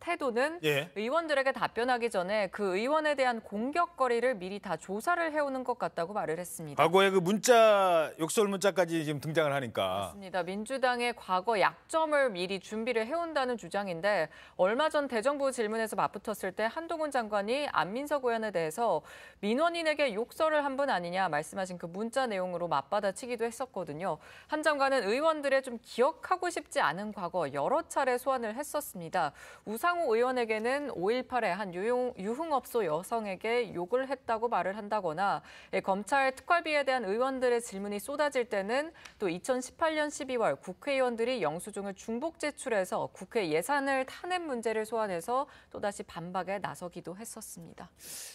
태도는 의원들에게 답변하기 전에 그 의원에 대한 공격거리를 미리 다 조사를 해오는 것 같다고 말을 했습니다. 과거에 그 문자, 욕설 문자까지 지금 등장을 하니까. 맞습니다. 민주당의 과거 약점을 미리 준비를 해온다는 주장인데 얼마 전 대정부 질문에서 맞붙었을 때 한동훈 장관이 안민석 의원에 대해서 민원인에게 욕설을 한 분 아니냐 말씀하신 그 문자 내용으로 맞받아치기도 했었거든요. 한 장관은 의원들의 좀 기억하고 싶지 않은 과거 여러 차례 소환을 했었습니다. 우상호 의원에게는 5.18에 한 유흥업소 여성에게 욕을 했다고 말을 한다거나 검찰 특활비에 대한 의원들의 질문이 쏟아질 때는 또 2018년 12월 국회의원들이 영수증을 중복 제출해서 국회 예산을 타낸 문제를 소환해서 또다시 반박에 나서기도 했었습니다.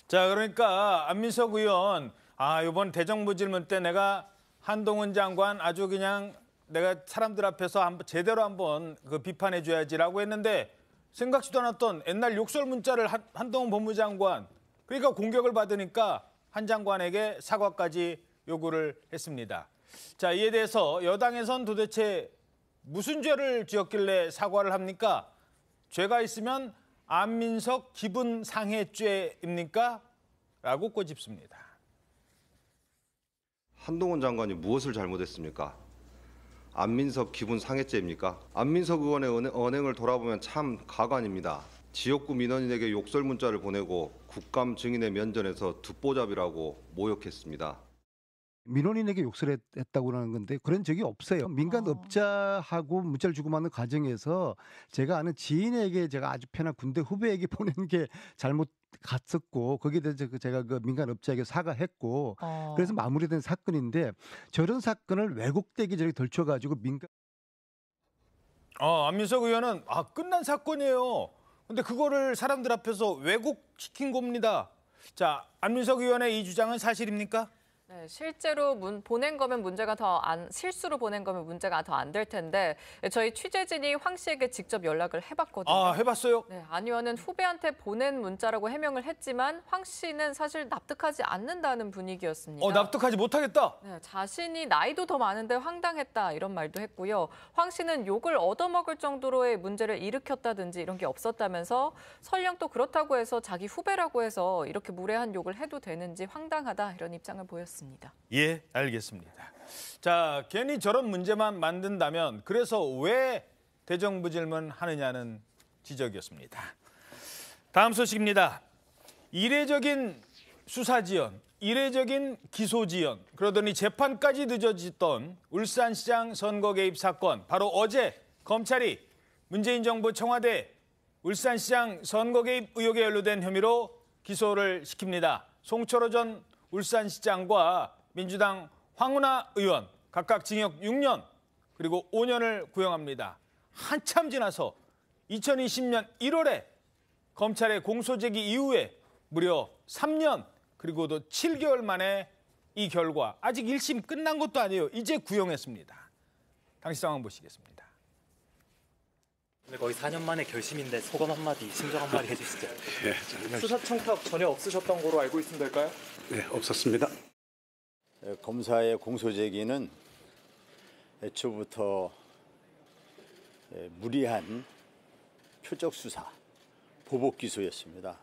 자, 그러니까 안민석 의원, 이번 대정부 질문 때 내가 한동훈 장관 아주 그냥 내가 사람들 앞에서 제대로 한번 비판해줘야지라고 했는데 생각지도 않았던 옛날 욕설 문자를 한동훈 법무장관, 그러니까 공격을 받으니까 한 장관에게 사과까지 요구를 했습니다. 자, 이에 대해서 여당에선 도대체 무슨 죄를 지었길래 사과를 합니까? 죄가 있으면 안민석 기분 상해죄입니까? 라고 꼬집습니다. 한동훈 장관이 무엇을 잘못했습니까? 안민석 기분 상해죄입니까? 안민석 의원의 언행을 돌아보면 참 가관입니다. 지역구 민원인에게 욕설 문자를 보내고 국감 증인의 면전에서 듣보잡이라고 모욕했습니다. 민원인에게 욕설을 했다고 하는 건데 그런 적이 없어요. 민간업자하고 문자를 주고받는 과정에서 제가 아는 지인에게 제가 아주 편한 군대 후배에게 보낸 게 잘못 갔었고 거기에 대해서 제가 그 민간업자에게 사과했고 그래서 마무리된 사건인데 저런 사건을 왜곡되게 저렇게 덜쳐가지고 안민석 의원은 끝난 사건이에요. 근데 그거를 사람들 앞에서 왜곡시킨 겁니다. 자, 안민석 의원의 이 주장은 사실입니까? 네, 실제로 보낸 거면 문제가 실수로 보낸 거면 문제가 더 안 될 텐데 저희 취재진이 황 씨에게 직접 연락을 해봤거든요. 아, 해봤어요? 네, 안 의원은 후배한테 보낸 문자라고 해명을 했지만 황 씨는 사실 납득하지 않는다는 분위기였습니다. 납득하지 못하겠다? 네, 자신이 나이도 더 많은데 황당했다 이런 말도 했고요. 황 씨는 욕을 얻어먹을 정도로의 문제를 일으켰다든지 이런 게 없었다면서 설령 또 그렇다고 해서 자기 후배라고 해서 이렇게 무례한 욕을 해도 되는지 황당하다 이런 입장을 보였습니다. 예, 알겠습니다. 자, 괜히 저런 문제만 만든다면 그래서 왜 대정부 질문하느냐는 지적이었습니다. 다음 소식입니다. 이례적인 수사 지연, 이례적인 기소 지연, 그러더니 재판까지 늦어졌던 울산시장 선거 개입 사건. 바로 어제 검찰이 문재인 정부 청와대 울산시장 선거 개입 의혹에 연루된 혐의로 기소를 시킵니다. 송철호 전 울산시장과 민주당 황운하 의원 각각 징역 6년 그리고 5년을 구형합니다. 한참 지나서 2020년 1월에 검찰의 공소제기 이후에 무려 3년 그리고도 7개월 만에 이 결과, 아직 1심 끝난 것도 아니에요. 이제 구형했습니다. 당시 상황 보시겠습니다. 거의 4년 만에 결심인데 소감 한마디, 심정 한마디 해주시죠. 네, 수사 청탁 전혀 없으셨던 거로 알고 있으면 될까요? 네, 없었습니다. 검사의 공소제기는 애초부터 무리한 표적 수사, 보복 기소였습니다.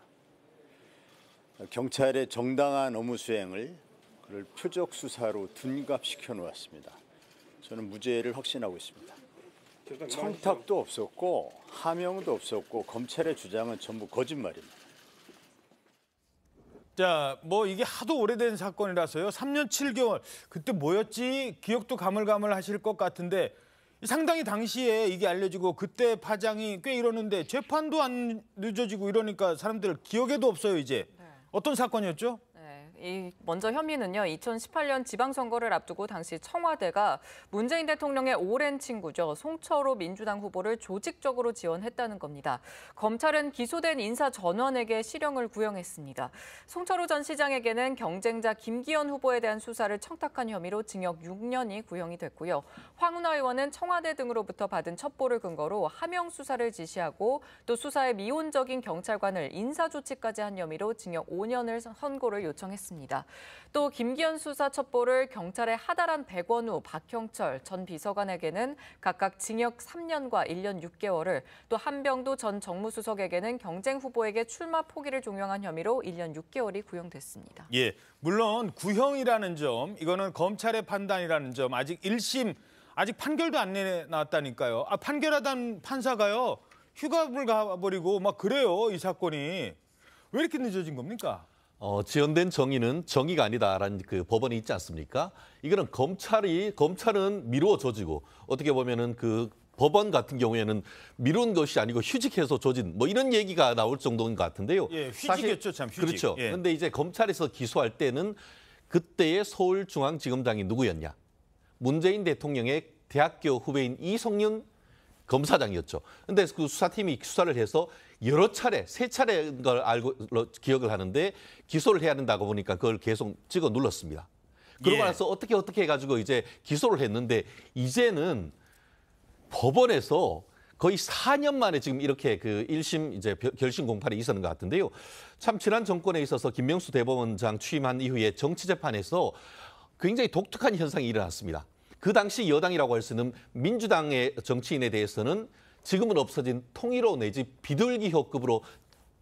경찰의 정당한 업무 수행을 그를 표적 수사로 둔갑시켜 놓았습니다. 저는 무죄를 확신하고 있습니다. 청탁도 없었고 하명도 없었고 검찰의 주장은 전부 거짓말입니다. 자, 뭐 이게 하도 오래된 사건이라서요. 3년 7개월. 그때 뭐였지? 기억도 가물가물하실 것 같은데 상당히 당시에 이게 알려지고 그때 파장이 꽤 일었는데 재판도 안 늦어지고 이러니까 사람들 기억에도 없어요, 이제. 어떤 사건이었죠? 먼저 혐의는요. 2018년 지방선거를 앞두고 당시 청와대가 문재인 대통령의 오랜 친구죠. 송철호 민주당 후보를 조직적으로 지원했다는 겁니다. 검찰은 기소된 인사 전원에게 실형을 구형했습니다. 송철호 전 시장에게는 경쟁자 김기현 후보에 대한 수사를 청탁한 혐의로 징역 6년이 구형이 됐고요. 황운하 의원은 청와대 등으로부터 받은 첩보를 근거로 하명 수사를 지시하고 또 수사에 미온적인 경찰관을 인사조치까지 한 혐의로 징역 5년을 선고를 요청했습니다. 또 김기현 수사 첩보를 경찰에 하달한 백원우, 박형철 전 비서관에게는 각각 징역 3년과 1년 6개월을, 또 한병도 전 정무수석에게는 경쟁 후보에게 출마 포기를 종용한 혐의로 1년 6개월이 구형됐습니다. 예, 물론 구형이라는 점, 이거는 검찰의 판단이라는 점, 아직 1심, 아직 판결도 안 내놨다니까요. 판결하던 판사가요, 휴가를 가버리고 막 그래요, 이 사건이. 왜 이렇게 늦어진 겁니까? 지연된 정의는 정의가 아니다라는 그 법원이 있지 않습니까? 이거는 검찰은 미루어 조지고 어떻게 보면은 그 법원 같은 경우에는 미룬 것이 아니고 휴직해서 조진 뭐 이런 얘기가 나올 정도인 것 같은데요. 예, 휴직이었죠, 참 휴직. 그렇죠. 그런데 이제 검찰에서 기소할 때는 그때의 서울중앙지검장이 누구였냐? 문재인 대통령의 대학교 후배인 이성윤 검사장이었죠. 근데 그 수사팀이 수사를 해서 여러 차례, 3차례인 걸 기억을 하는데 기소를 해야 된다고 보니까 그걸 계속 찍어 눌렀습니다. 그러고 나서 어떻게 해가지고 이제 기소를 했는데 이제는 법원에서 거의 4년 만에 지금 이렇게 그 1심 이제 결심 공판이 있었는 것 같은데요. 참 지난 정권에 있어서 김명수 대법원장 취임한 이후에 정치 재판에서 굉장히 독특한 현상이 일어났습니다. 그 당시 여당이라고 할 수 있는 민주당의 정치인에 대해서는 지금은 없어진 통일호 내지 비둘기호급으로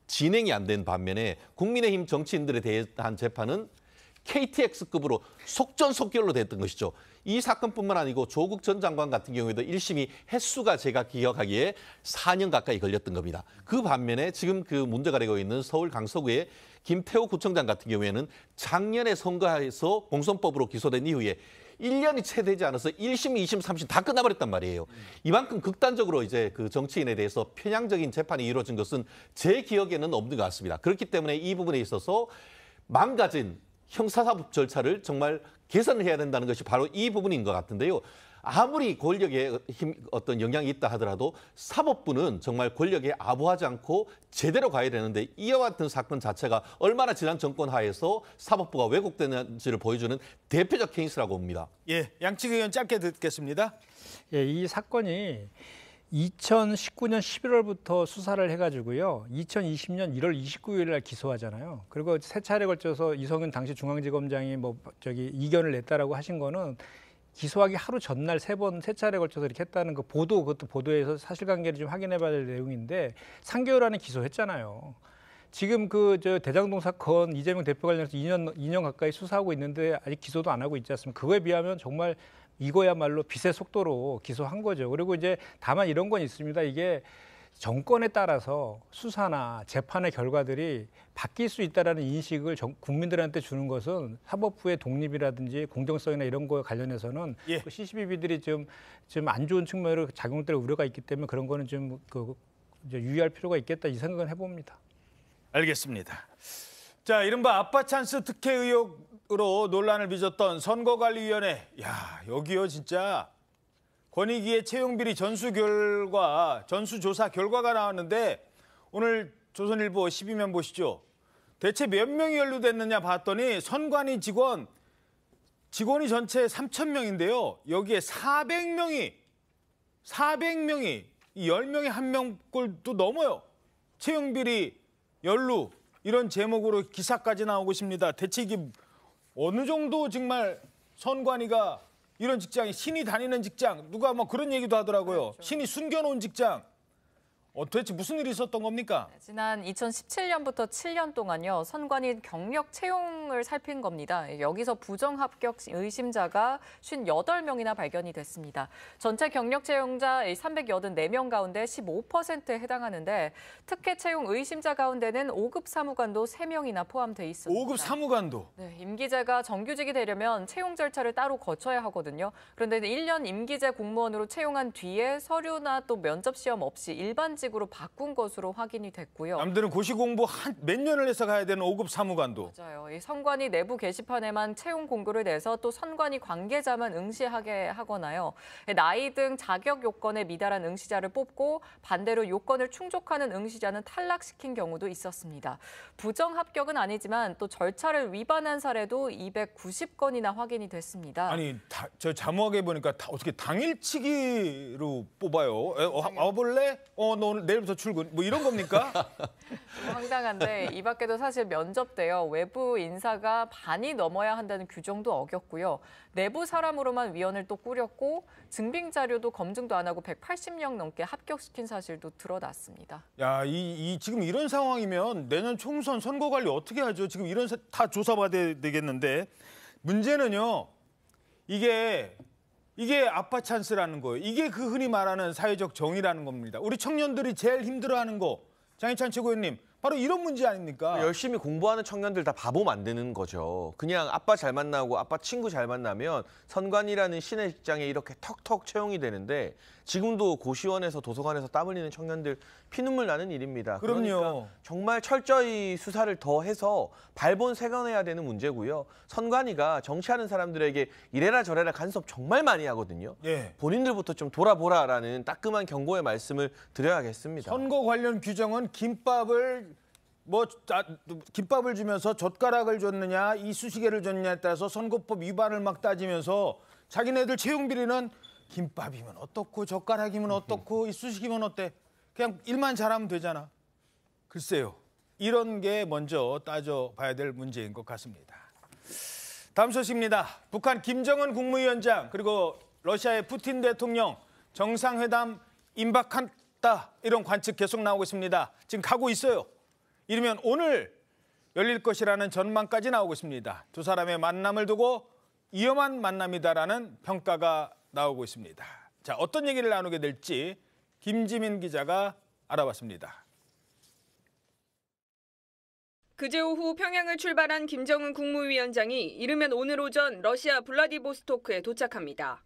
진행이 안 된 반면에 국민의힘 정치인들에 대한 재판은 KTX급으로 속전속결로 됐던 것이죠. 이 사건뿐만 아니고 조국 전 장관 같은 경우에도 1심이 횟수가 제가 기억하기에 4년 가까이 걸렸던 겁니다. 그 반면에 지금 그 문제가 되고 있는 서울 강서구의 김태호 구청장 같은 경우에는 작년에 선거에서 공선법으로 기소된 이후에 1년이 채 되지 않아서 1심, 2심, 3심 다 끝나버렸단 말이에요. 이만큼 극단적으로 이제 그 정치인에 대해서 편향적인 재판이 이루어진 것은 제 기억에는 없는 것 같습니다. 그렇기 때문에 이 부분에 있어서 망가진 형사사법 절차를 정말 개선을 해야 된다는 것이 바로 이 부분인 것 같은데요. 아무리 권력에 어떤 영향이 있다 하더라도 사법부는 정말 권력에 아부하지 않고 제대로 가야 되는데 이와 같은 사건 자체가 얼마나 지난 정권 하에서 사법부가 왜곡되는지를 보여주는 대표적 케이스라고 봅니다. 예, 양측 의원 짧게 듣겠습니다. 예, 이 사건이 2019년 11월부터 수사를 해가지고요. 2020년 1월 29일 날 기소하잖아요. 그리고 세 차례 걸쳐서 이성윤 당시 중앙지검장이 이견을 냈다라고 하신 거는 기소하기 하루 전날 세 차례 걸쳐서 이렇게 했다는 그 보도, 그것도 보도에서 사실관계를 좀 확인해봐야 될 내용인데 3개월 안에 기소했잖아요. 지금 대장동 사건 이재명 대표 관련해서 2년 가까이 수사하고 있는데 아직 기소도 안 하고 있지 않습니까? 그거에 비하면 정말 이거야말로 빛의 속도로 기소한 거죠. 그리고 이제 다만 이런 건 있습니다. 이게 정권에 따라서 수사나 재판의 결과들이 바뀔 수 있다라는 인식을 국민들한테 주는 것은 사법부의 독립이라든지 공정성이나 이런 거에 관련해서는 예. 그 CCBB들이 좀 안 좋은 측면으로 작용될 우려가 있기 때문에 그런 거는 좀 이제 유의할 필요가 있겠다 이 생각은 해봅니다. 알겠습니다. 자, 이른바 아빠 찬스 특혜 의혹으로 논란을 빚었던 선거관리위원회. 야, 여기요 진짜 권익위의 채용비리 전수조사 결과가 나왔는데 오늘 조선일보 12면 보시죠. 대체 몇 명이 연루됐느냐 봤더니 선관위 직원이 전체 3,000명인데요. 여기에 400명이 10명에 1명꼴도 넘어요. 채용비리, 연루 이런 제목으로 기사까지 나오고 있습니다. 대체 이게 어느 정도 정말 선관위가 이런 직장이 신이 다니는 직장, 누가 그런 얘기도 하더라고요. 그렇죠. 신이 숨겨놓은 직장. 도대체 무슨 일이 있었던 겁니까? 지난 2017년부터 7년 동안요. 선관위 경력 채용을 살핀 겁니다. 여기서 부정합격 의심자가 58명이나 발견이 됐습니다. 전체 경력 채용자 384명 가운데 15%에 해당하는데 특혜 채용 의심자 가운데는 5급 사무관도 3명이나 포함돼 있습니다. 5급 사무관도? 네, 임기제가 정규직이 되려면 채용 절차를 따로 거쳐야 하거든요. 그런데 1년 임기제 공무원으로 채용한 뒤에 서류나 또 면접 시험 없이 일반직으로 바꾼 것으로 확인이 됐고요. 남들은 고시 공부 몇 년을 해서 가야 되는 5급 사무관도. 맞아요. 이 선관위 내부 게시판에만 채용 공고를 내서 또 선관위 관계자만 응시하게 하거나요. 나이 등 자격 요건에 미달한 응시자를 뽑고 반대로 요건을 충족하는 응시자는 탈락시킨 경우도 있었습니다. 부정 합격은 아니지만 또 절차를 위반한 사례도 290건이나 확인이 됐습니다. 아니, 저 자무하게 보니까 어떻게 당일치기로 뽑아요? 와볼래? 너 오늘 내일부터 출근? 이런 겁니까? 좀 황당한데 이 밖에도 사실 면접 때요. 외부 인사가 반이 넘어야 한다는 규정도 어겼고요. 내부 사람으로만 위원을 또 꾸렸고 증빙 자료도 검증도 안 하고 180명 넘게 합격시킨 사실도 드러났습니다. 야, 지금 이런 상황이면 내년 총선 선거 관리 어떻게 하죠? 지금 이런 다 조사받아야 되겠는데 문제는요. 이게 아빠 찬스라는 거예요. 이게 그 흔히 말하는 사회적 정의라는 겁니다. 우리 청년들이 제일 힘들어하는 거, 장희찬 최고위원님, 바로 이런 문제 아닙니까? 열심히 공부하는 청년들 다 바보 만드는 거죠. 그냥 아빠 잘 만나고 아빠 친구 잘 만나면 선관위라는 신의 직장에 이렇게 턱턱 채용이 되는데 지금도 고시원에서 도서관에서 땀 흘리는 청년들 피눈물 나는 일입니다. 그럼요. 그러니까 정말 철저히 수사를 더 해서 발본 세관해야 되는 문제고요. 선관위가 정치하는 사람들에게 이래라 저래라 간섭 정말 많이 하거든요. 예. 본인들부터 좀 돌아보라라는 따끔한 경고의 말씀을 드려야겠습니다. 선거 관련 규정은 김밥을 주면서 젓가락을 줬느냐 이쑤시개를 줬느냐에 따라서 선거법 위반을 막 따지면서 자기네들 채용비리는 김밥이면 어떻고 젓가락이면 어떻고 이쑤시개면 어때? 그냥 일만 잘하면 되잖아. 글쎄요. 이런 게 먼저 따져봐야 될 문제인 것 같습니다. 다음 소식입니다. 북한 김정은 국무위원장 그리고 러시아의 푸틴 대통령 정상회담 임박한다. 이런 관측 계속 나오고 있습니다. 지금 가고 있어요. 이르면 오늘 열릴 것이라는 전망까지 나오고 있습니다. 두 사람의 만남을 두고 위험한 만남이다라는 평가가 나오고 있습니다. 자, 어떤 얘기를 나누게 될지 김지민 기자가 알아봤습니다. 그제 오후 평양을 출발한 김정은 국무위원장이 이르면 오늘 오전 러시아 블라디보스토크에 도착합니다.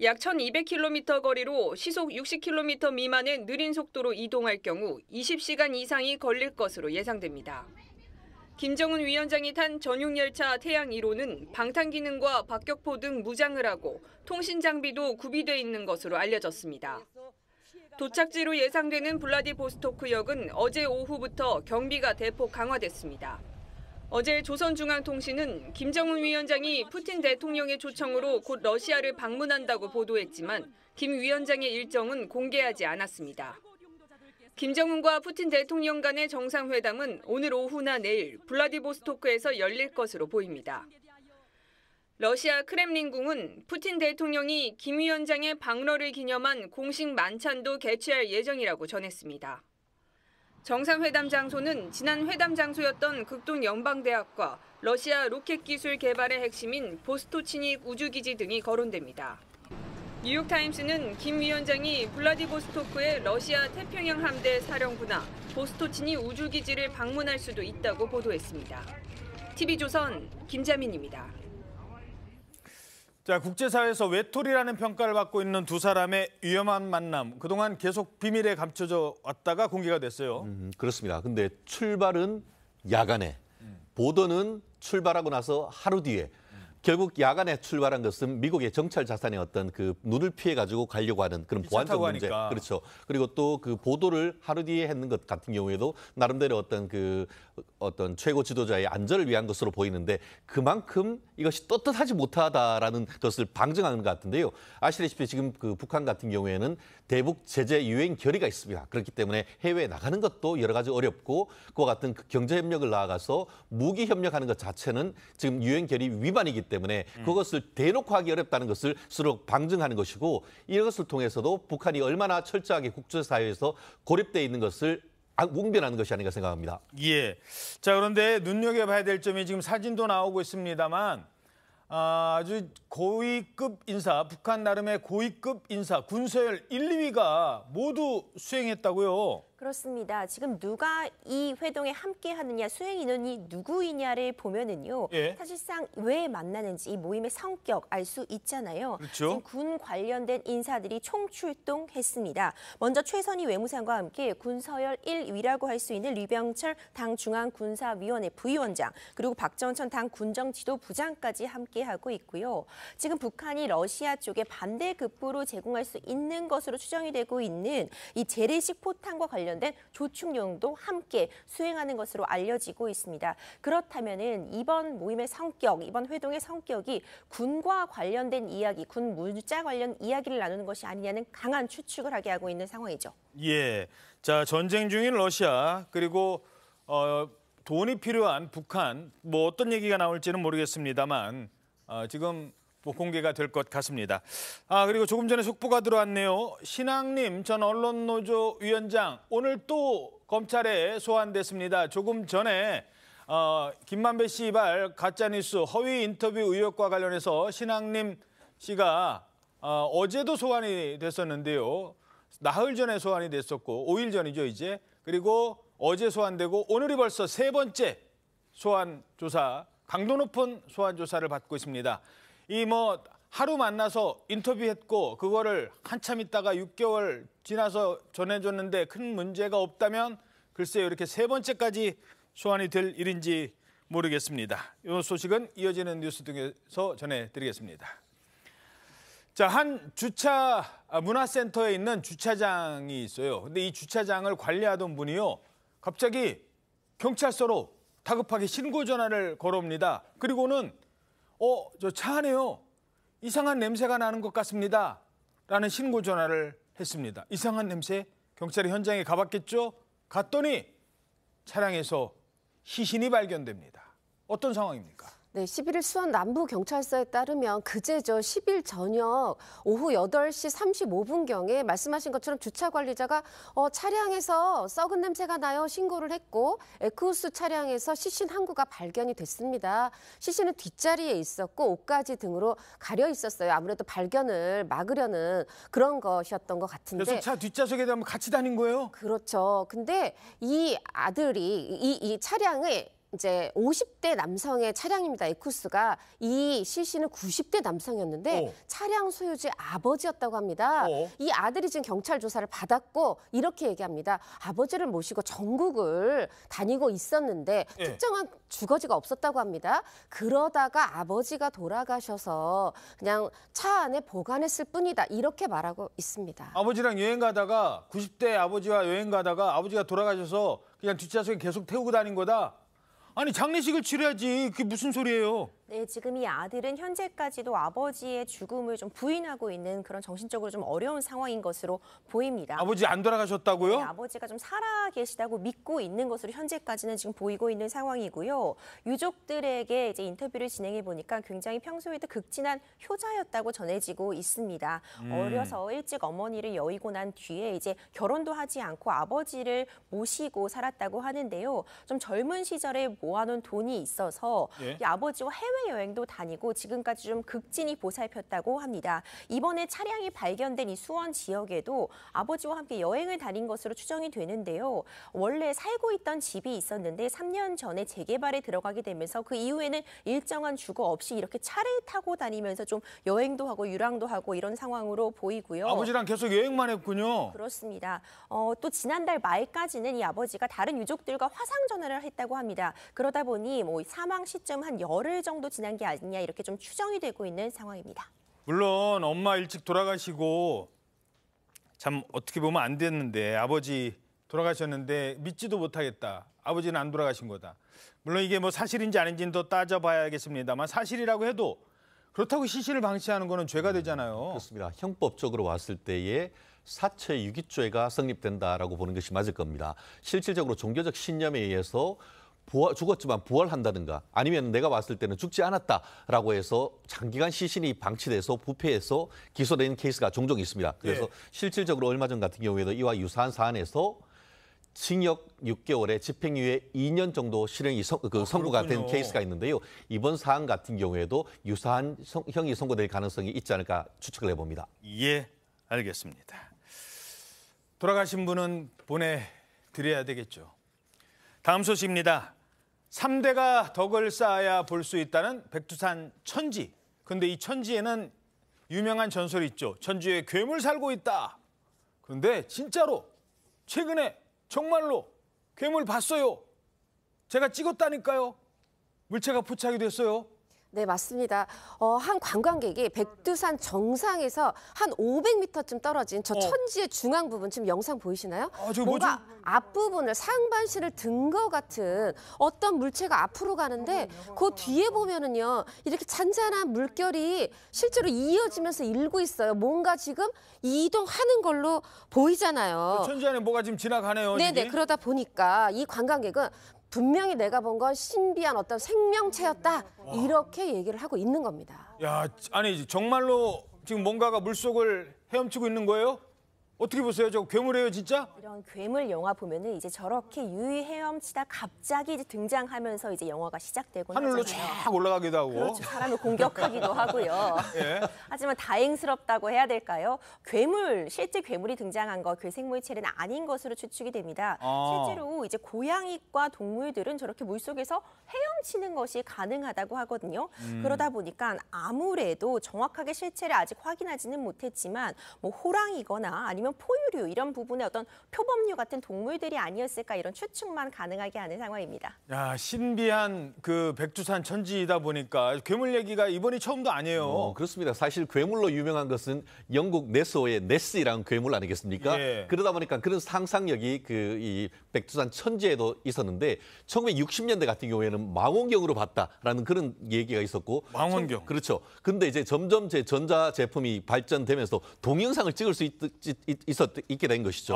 약 1,200km 거리로 시속 60km 미만의 느린 속도로 이동할 경우 20시간 이상이 걸릴 것으로 예상됩니다. 김정은 위원장이 탄 전용 열차 태양 1호는 방탄 기능과 박격포 등 무장을 하고 통신 장비도 구비돼 있는 것으로 알려졌습니다. 도착지로 예상되는 블라디보스토크역은 어제 오후부터 경비가 대폭 강화됐습니다. 어제 조선중앙통신은 김정은 위원장이 푸틴 대통령의 초청으로 곧 러시아를 방문한다고 보도했지만 김 위원장의 일정은 공개하지 않았습니다. 김정은과 푸틴 대통령 간의 정상회담은 오늘 오후나 내일 블라디보스토크에서 열릴 것으로 보입니다. 러시아 크렘린궁은 푸틴 대통령이 김 위원장의 방러를 기념한 공식 만찬도 개최할 예정이라고 전했습니다. 정상회담 장소는 지난 회담 장소였던 극동 연방대학과 러시아 로켓 기술 개발의 핵심인 보스토치닉 우주기지 등이 거론됩니다. 뉴욕타임스는 김 위원장이 블라디보스토크의 러시아 태평양 함대 사령부나 보스토치닉 우주기지를 방문할 수도 있다고 보도했습니다. TV조선 김자민입니다. 자, 국제사회에서 외톨이라는 평가를 받고 있는 두 사람의 위험한 만남. 그동안 계속 비밀에 감춰져 왔다가 공개가 됐어요. 그렇습니다. 근데 출발은 야간에, 보도는 출발하고 나서 하루 뒤에. 결국 야간에 출발한 것은 미국의 정찰 자산의 어떤 그 눈을 피해 가지고 가려고 하는 그런 보안적 문제. 하니까. 그렇죠. 그리고 또 그 보도를 하루 뒤에 했는 것 같은 경우에도 나름대로 어떤 최고 지도자의 안전을 위한 것으로 보이는데 그만큼 이것이 떳떳하지 못하다라는 것을 방증하는 것 같은데요. 아시다시피 지금 그 북한 같은 경우에는 대북 제재 유엔 결의가 있습니다. 그렇기 때문에 해외에 나가는 것도 여러 가지 어렵고 그와 같은 그 경제 협력을 나아가서 무기 협력하는 것 자체는 지금 유엔 결의 위반이기 때문에 그것을 대놓고 하기 어렵다는 것을 스스로 방증하는 것이고 이것을 통해서도 북한이 얼마나 철저하게 국제사회에서 고립되어 있는 것을 웅변하는 것이 아닌가 생각합니다. 예. 자, 그런데 눈여겨봐야 될 점이 지금 사진도 나오고 있습니다만 아주 고위급 인사, 북한 나름의 고위급 인사, 군서열 1, 2위가 모두 수행했다고요? 그렇습니다. 지금 누가 이 회동에 함께 하느냐, 수행 인원이 누구이냐를 보면은요. 예. 사실상 왜 만나는지 이 모임의 성격 알 수 있잖아요. 그렇죠. 지금 군 관련된 인사들이 총출동했습니다. 먼저 최선희 외무상과 함께 군서열 1위라고 할 수 있는 류병철 당 중앙군사위원회 부위원장, 그리고 박정천 당 군정지도부장까지 함께하고 있고요. 지금 북한이 러시아 쪽에 반대급부로 제공할 수 있는 것으로 추정이 되고 있는 이 재래식 포탄과 관련된 조축용도 함께 수행하는 것으로 알려지고 있습니다. 그렇다면은 이번 모임의 성격, 이번 회동의 성격이 군과 관련된 이야기, 군 물자 관련 이야기를 나누는 것이 아니냐는 강한 추측을 하게 하고 있는 상황이죠. 예. 자, 전쟁 중인 러시아 그리고 돈이 필요한 북한 뭐 어떤 얘기가 나올지는 모르겠습니다만 지금 공개가 될 것 같습니다. 그리고 조금 전에 속보가 들어왔네요. 신앙님 전 언론노조 위원장 오늘 또 검찰에 소환됐습니다. 조금 전에 김만배 씨 발 가짜뉴스 허위 인터뷰 의혹과 관련해서 신앙님 씨가 어제도 소환이 됐었는데요. 나흘 전에 소환이 됐었고 5일 전이죠 이제. 그리고 어제 소환되고 오늘이 벌써 세 번째 소환 조사, 강도 높은 소환 조사를 받고 있습니다. 이 하루 만나서 인터뷰했고 그거를 한참 있다가 6개월 지나서 전해줬는데 큰 문제가 없다면 글쎄요 이렇게 세 번째까지 소환이 될 일인지 모르겠습니다. 이 소식은 이어지는 뉴스 등에서 전해드리겠습니다. 자, 한 주차 문화센터에 있는 주차장이 있어요. 근데 이 주차장을 관리하던 분이요 갑자기 경찰서로 다급하게 신고 전화를 걸어옵니다. 그리고는 저 차 안에요. 이상한 냄새가 나는 것 같습니다. 라는 신고 전화를 했습니다. 이상한 냄새? 경찰이 현장에 가봤겠죠? 갔더니 차량에서 시신이 발견됩니다. 어떤 상황입니까? 네, 11일 수원 남부경찰서에 따르면 그제죠. 10일 저녁 오후 8시 35분경에 말씀하신 것처럼 주차 관리자가 차량에서 썩은 냄새가 나요 신고를 했고 에크호스 차량에서 시신 한 구가 발견이 됐습니다. 시신은 뒷자리에 있었고 옷가지 등으로 가려 있었어요. 아무래도 발견을 막으려는 그런 것이었던 것 같은데. 그래서 차 뒷좌석에 같이 다닌 거예요? 그렇죠. 근데 이 아들이 이 차량에 이제 50대 남성의 차량입니다. 에쿠스가 이 CC는 90대 남성이었는데 차량 소유주의 아버지였다고 합니다. 이 아들이 지금 경찰 조사를 받았고 이렇게 얘기합니다. 아버지를 모시고 전국을 다니고 있었는데 특정한 주거지가 없었다고 합니다. 그러다가 아버지가 돌아가셔서 그냥 차 안에 보관했을 뿐이다. 이렇게 말하고 있습니다. 아버지랑 여행 가다가 90대 아버지와 여행 가다가 아버지가 돌아가셔서 그냥 뒷좌석에 계속 태우고 다닌 거다. 아니 장례식을 치러야지. 그게 무슨 소리예요? 네, 지금 이 아들은 현재까지도 아버지의 죽음을 좀 부인하고 있는 그런 정신적으로 좀 어려운 상황인 것으로 보입니다. 아버지 안 돌아가셨다고요? 네, 아버지가 좀 살아 계시다고 믿고 있는 것으로 현재까지는 지금 보이고 있는 상황이고요. 유족들에게 이제 인터뷰를 진행해 보니까 굉장히 평소에도 극진한 효자였다고 전해지고 있습니다. 어려서 일찍 어머니를 여의고 난 뒤에 이제 결혼도 하지 않고 아버지를 모시고 살았다고 하는데요. 좀 젊은 시절에 모아놓은 돈이 있어서 이 아버지와 해외여행도 다니고 지금까지 좀 극진히 보살폈다고 합니다. 이번에 차량이 발견된 이 수원 지역에도 아버지와 함께 여행을 다닌 것으로 추정이 되는데요. 원래 살고 있던 집이 있었는데 3년 전에 재개발에 들어가게 되면서 그 이후에는 일정한 주거 없이 이렇게 차를 타고 다니면서 좀 여행도 하고 유랑도 하고 이런 상황으로 보이고요. 아버지랑 계속 여행만 했군요. 그렇습니다. 또 지난달 말까지는 이 아버지가 다른 유족들과 화상 전화를 했다고 합니다. 그러다 보니 뭐 사망 시점 한 열흘 정도 지난 게 아니냐 이렇게 좀 추정이 되고 있는 상황입니다. 물론 엄마 일찍 돌아가시고 참 어떻게 보면 안 됐는데 아버지 돌아가셨는데 믿지도 못하겠다. 아버지는 안 돌아가신 거다. 물론 이게 뭐 사실인지 아닌지는 더 따져봐야겠습니다만 사실이라고 해도 그렇다고 시신을 방치하는 거는 죄가 되잖아요. 그렇습니다. 형법적으로 왔을 때에 사체 유기죄가 성립된다라고 보는 것이 맞을 겁니다. 실질적으로 종교적 신념에 의해서 죽었지만 부활한다든가 아니면 내가 봤을 때는 죽지 않았다라고 해서 장기간 시신이 방치돼서 부패해서 기소된 케이스가 종종 있습니다. 그래서 실질적으로 얼마 전 같은 경우에도 이와 유사한 사안에서 징역 6개월에 집행유예 2년 정도 실형이 선고가 된 케이스가 있는데요. 이번 사안 같은 경우에도 유사한 형이 선고될 가능성이 있지 않을까 추측을 해봅니다. 예, 알겠습니다. 돌아가신 분은 보내드려야 되겠죠. 다음 소식입니다. 3대가 덕을 쌓아야 볼 수 있다는 백두산 천지. 근데 이 천지에는 유명한 전설이 있죠. 천지에 괴물 살고 있다. 그런데 진짜로 최근에 정말로 괴물 봤어요. 제가 찍었다니까요. 물체가 포착이 됐어요. 네, 맞습니다. 한 관광객이 백두산 정상에서 한 500m쯤 떨어진 저 천지의 중앙 부분, 지금 영상 보이시나요? 뭔가 앞부분을 상반신을 든 것 같은 어떤 물체가 앞으로 가는데 그 뒤에 보면은요, 이렇게 잔잔한 물결이 실제로 이어지면서 일고 있어요. 뭔가 지금 이동하는 걸로 보이잖아요. 천지 안에 뭐가 지금 지나가네요. 네네, 그러다 보니까 이 관광객은 분명히 내가 본 건 신비한 어떤 생명체였다. 이렇게 얘기를 하고 있는 겁니다. 야, 아니 정말로 지금 뭔가가 물속을 헤엄치고 있는 거예요? 어떻게 보세요? 저 괴물이에요, 진짜? 이런 괴물 영화 보면은 이제 저렇게 유유 헤엄치다 갑자기 이제 등장하면서 이제 영화가 시작되고 하늘로 쫙 올라가기도 하고. 그렇죠. 사람을 공격하기도 하고요. 예. 하지만 다행스럽다고 해야 될까요? 실제 괴물이 등장한 거 그 생물체는 아닌 것으로 추측이 됩니다. 실제로 이제 고양이과 동물들은 저렇게 물속에서 헤엄치는 것이 가능하다고 하거든요. 그러다 보니까 아무래도 정확하게 실체를 아직 확인하지는 못했지만 뭐 호랑이거나 아니면 포유류 이런 부분의 어떤 표범류 같은 동물들이 아니었을까 이런 추측만 가능하게 하는 상황입니다. 야, 신비한 그 백두산 천지이다 보니까 괴물 얘기가 이번이 처음도 아니에요. 그렇습니다. 사실 괴물로 유명한 것은 영국 네스호의 네스라는 괴물 아니겠습니까? 예. 그러다 보니까 그런 상상력이 이 백두산 천지에도 있었는데 1960년대 같은 경우에는 망원경으로 봤다라는 그런 얘기가 있었고 망원경. 그렇죠. 근데 이제 점점 전자 제품이 발전되면서 동영상을 찍을 수 있게 된 것이죠.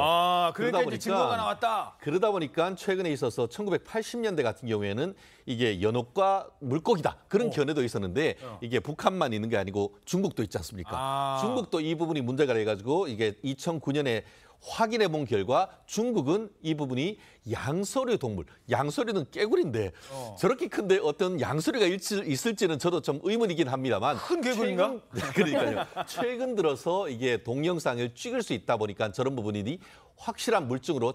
그러니까 이제 증거가 나왔다. 그러다 보니까 최근에 있어서 1980년대 같은 경우에는 이게 연옥과 물고기다. 그런 견해도 있었는데 이게 북한만 있는 게 아니고 중국도 있지 않습니까? 중국도 이 부분이 문제가 돼가지고 이게 2009년에 확인해 본 결과 중국은 이 부분이 양서류 동물, 양서류는 깨구리인데 저렇게 큰데 어떤 양서류가 있을지는 저도 좀 의문이긴 합니다만 큰 개구리인가? 그러니까요. 최근 들어서 이게 동영상을 찍을 수 있다 보니까 저런 부분이 확실한 물증으로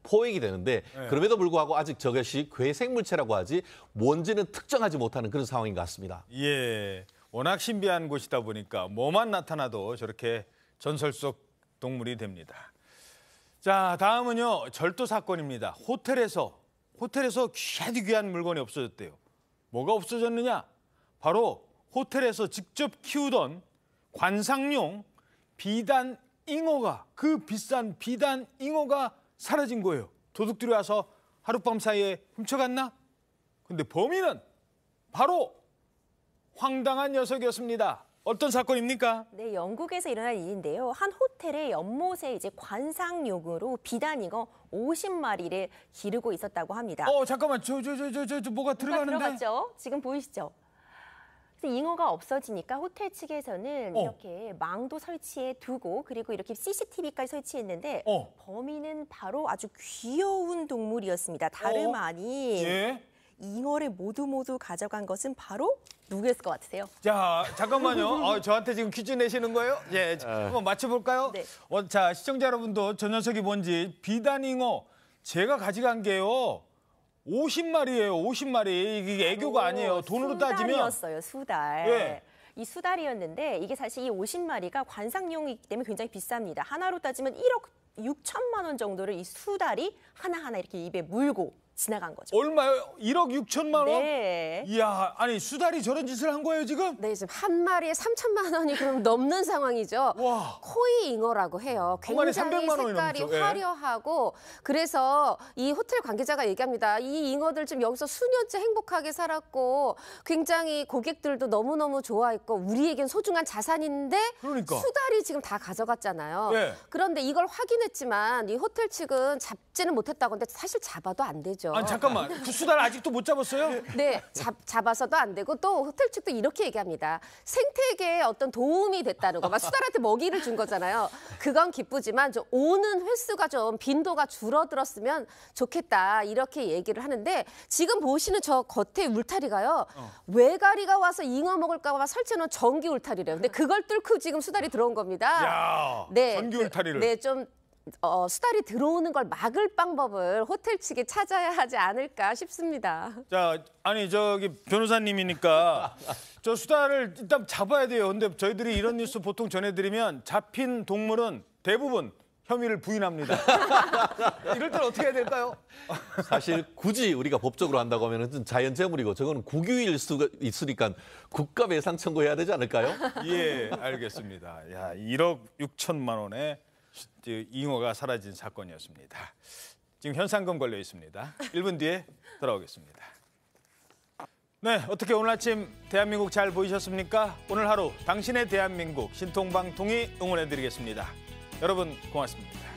포획이 되는데 네. 그럼에도 불구하고 아직 저것이 괴생물체라고 하지 뭔지는 특정하지 못하는 그런 상황인 것 같습니다. 예, 워낙 신비한 곳이다 보니까 뭐만 나타나도 저렇게 전설 속 동물이 됩니다. 자, 다음은요. 절도 사건입니다. 호텔에서 귀하디 귀한 물건이 없어졌대요. 뭐가 없어졌느냐? 바로 호텔에서 직접 키우던 관상용 비단 잉어가, 그 비싼 비단 잉어가 사라진 거예요. 도둑들이 와서 하룻밤 사이에 훔쳐갔나? 근데 범인은 바로 황당한 녀석이었습니다. 어떤 사건입니까? 네, 영국에서 일어난 일인데요. 한 호텔의 연못에 이제 관상용으로 비단잉어 50마리를 기르고 있었다고 합니다. 잠깐만, 저 뭐가 들어가는데? 들어갔죠? 지금 보이시죠? 그래서 잉어가 없어지니까 호텔 측에서는 이렇게 망도 설치해 두고 그리고 이렇게 CCTV까지 설치했는데 범인은 바로 아주 귀여운 동물이었습니다. 다름 아닌 잉어를 모두 가져간 것은 바로 누구였을 것 같으세요? 자, 잠깐만요. 저한테 지금 퀴즈 내시는 거예요? 예, 한번 맞춰볼까요? 네. 자, 시청자 여러분도 저 녀석이 뭔지 비단잉어 제가 가져간 게요. 50마리예요. 50마리. 이게 애교가 아니에요. 돈으로 따지면. 수달이었어요. 수달. 예. 이 수달이었는데 이게 사실 이 50마리가 관상용이기 때문에 굉장히 비쌉니다. 하나로 따지면 1억 6천만 원 정도를 이 수달이 하나하나 이렇게 입에 물고 지나간 거죠. 얼마요? 1억 6천만 원? 네. 이야, 아니 수달이 저런 짓을 한 거예요 지금? 네, 지금 한 마리에 3천만 원이 그럼 넘는 상황이죠. 와. 코이 잉어라고 해요. 한 마리에 굉장히 300만 원이 색깔이 넘죠. 예. 화려하고 그래서 이 호텔 관계자가 얘기합니다. 이 잉어들 지금 여기서 수년째 행복하게 살았고 굉장히 고객들도 너무너무 좋아했고 우리에겐 소중한 자산인데 그러니까. 수달이 지금 다 가져갔잖아요. 예. 그런데 이걸 확인했지만 이 호텔 측은 잡지는 못했다고 하는데 사실 잡아도 안 되죠. 아니 잠깐만, 그 수달 아직도 못 잡았어요? 네, 잡아서도 안 되고 또 호텔 측도 이렇게 얘기합니다. 생태계에 어떤 도움이 됐다는 거. 막 수달한테 먹이를 준 거잖아요. 그건 기쁘지만 좀 오는 횟수가 좀 빈도가 줄어들었으면 좋겠다 이렇게 얘기를 하는데 지금 보시는 저 겉에 울타리가요. 외가리가 와서 잉어 먹을까 봐 설치해놓은 전기 울타리래요. 근데 그걸 뚫고 지금 수달이 들어온 겁니다. 야, 네, 전기 울타리를. 네, 좀 수달이 들어오는 걸 막을 방법을 호텔 측이 찾아야 하지 않을까 싶습니다. 자, 아니 저기 변호사님이니까 저 수달을 일단 잡아야 돼요. 근데 저희들이 이런 뉴스 보통 전해드리면 잡힌 동물은 대부분 혐의를 부인합니다. 이럴 때는 어떻게 해야 될까요? 사실 굳이 우리가 법적으로 한다고 하면 자연재물이고 저거는 국유일 수가 있으니까 국가배상 청구해야 되지 않을까요? 예, 알겠습니다. 야, 1억 6천만 원의 잉어가 사라진 사건이었습니다. 지금 현상금 걸려 있습니다. 1분 뒤에 돌아오겠습니다. 네, 어떻게 오늘 아침 대한민국 잘 보이셨습니까? 오늘 하루 당신의 대한민국 신통방통이 응원해드리겠습니다. 여러분 고맙습니다.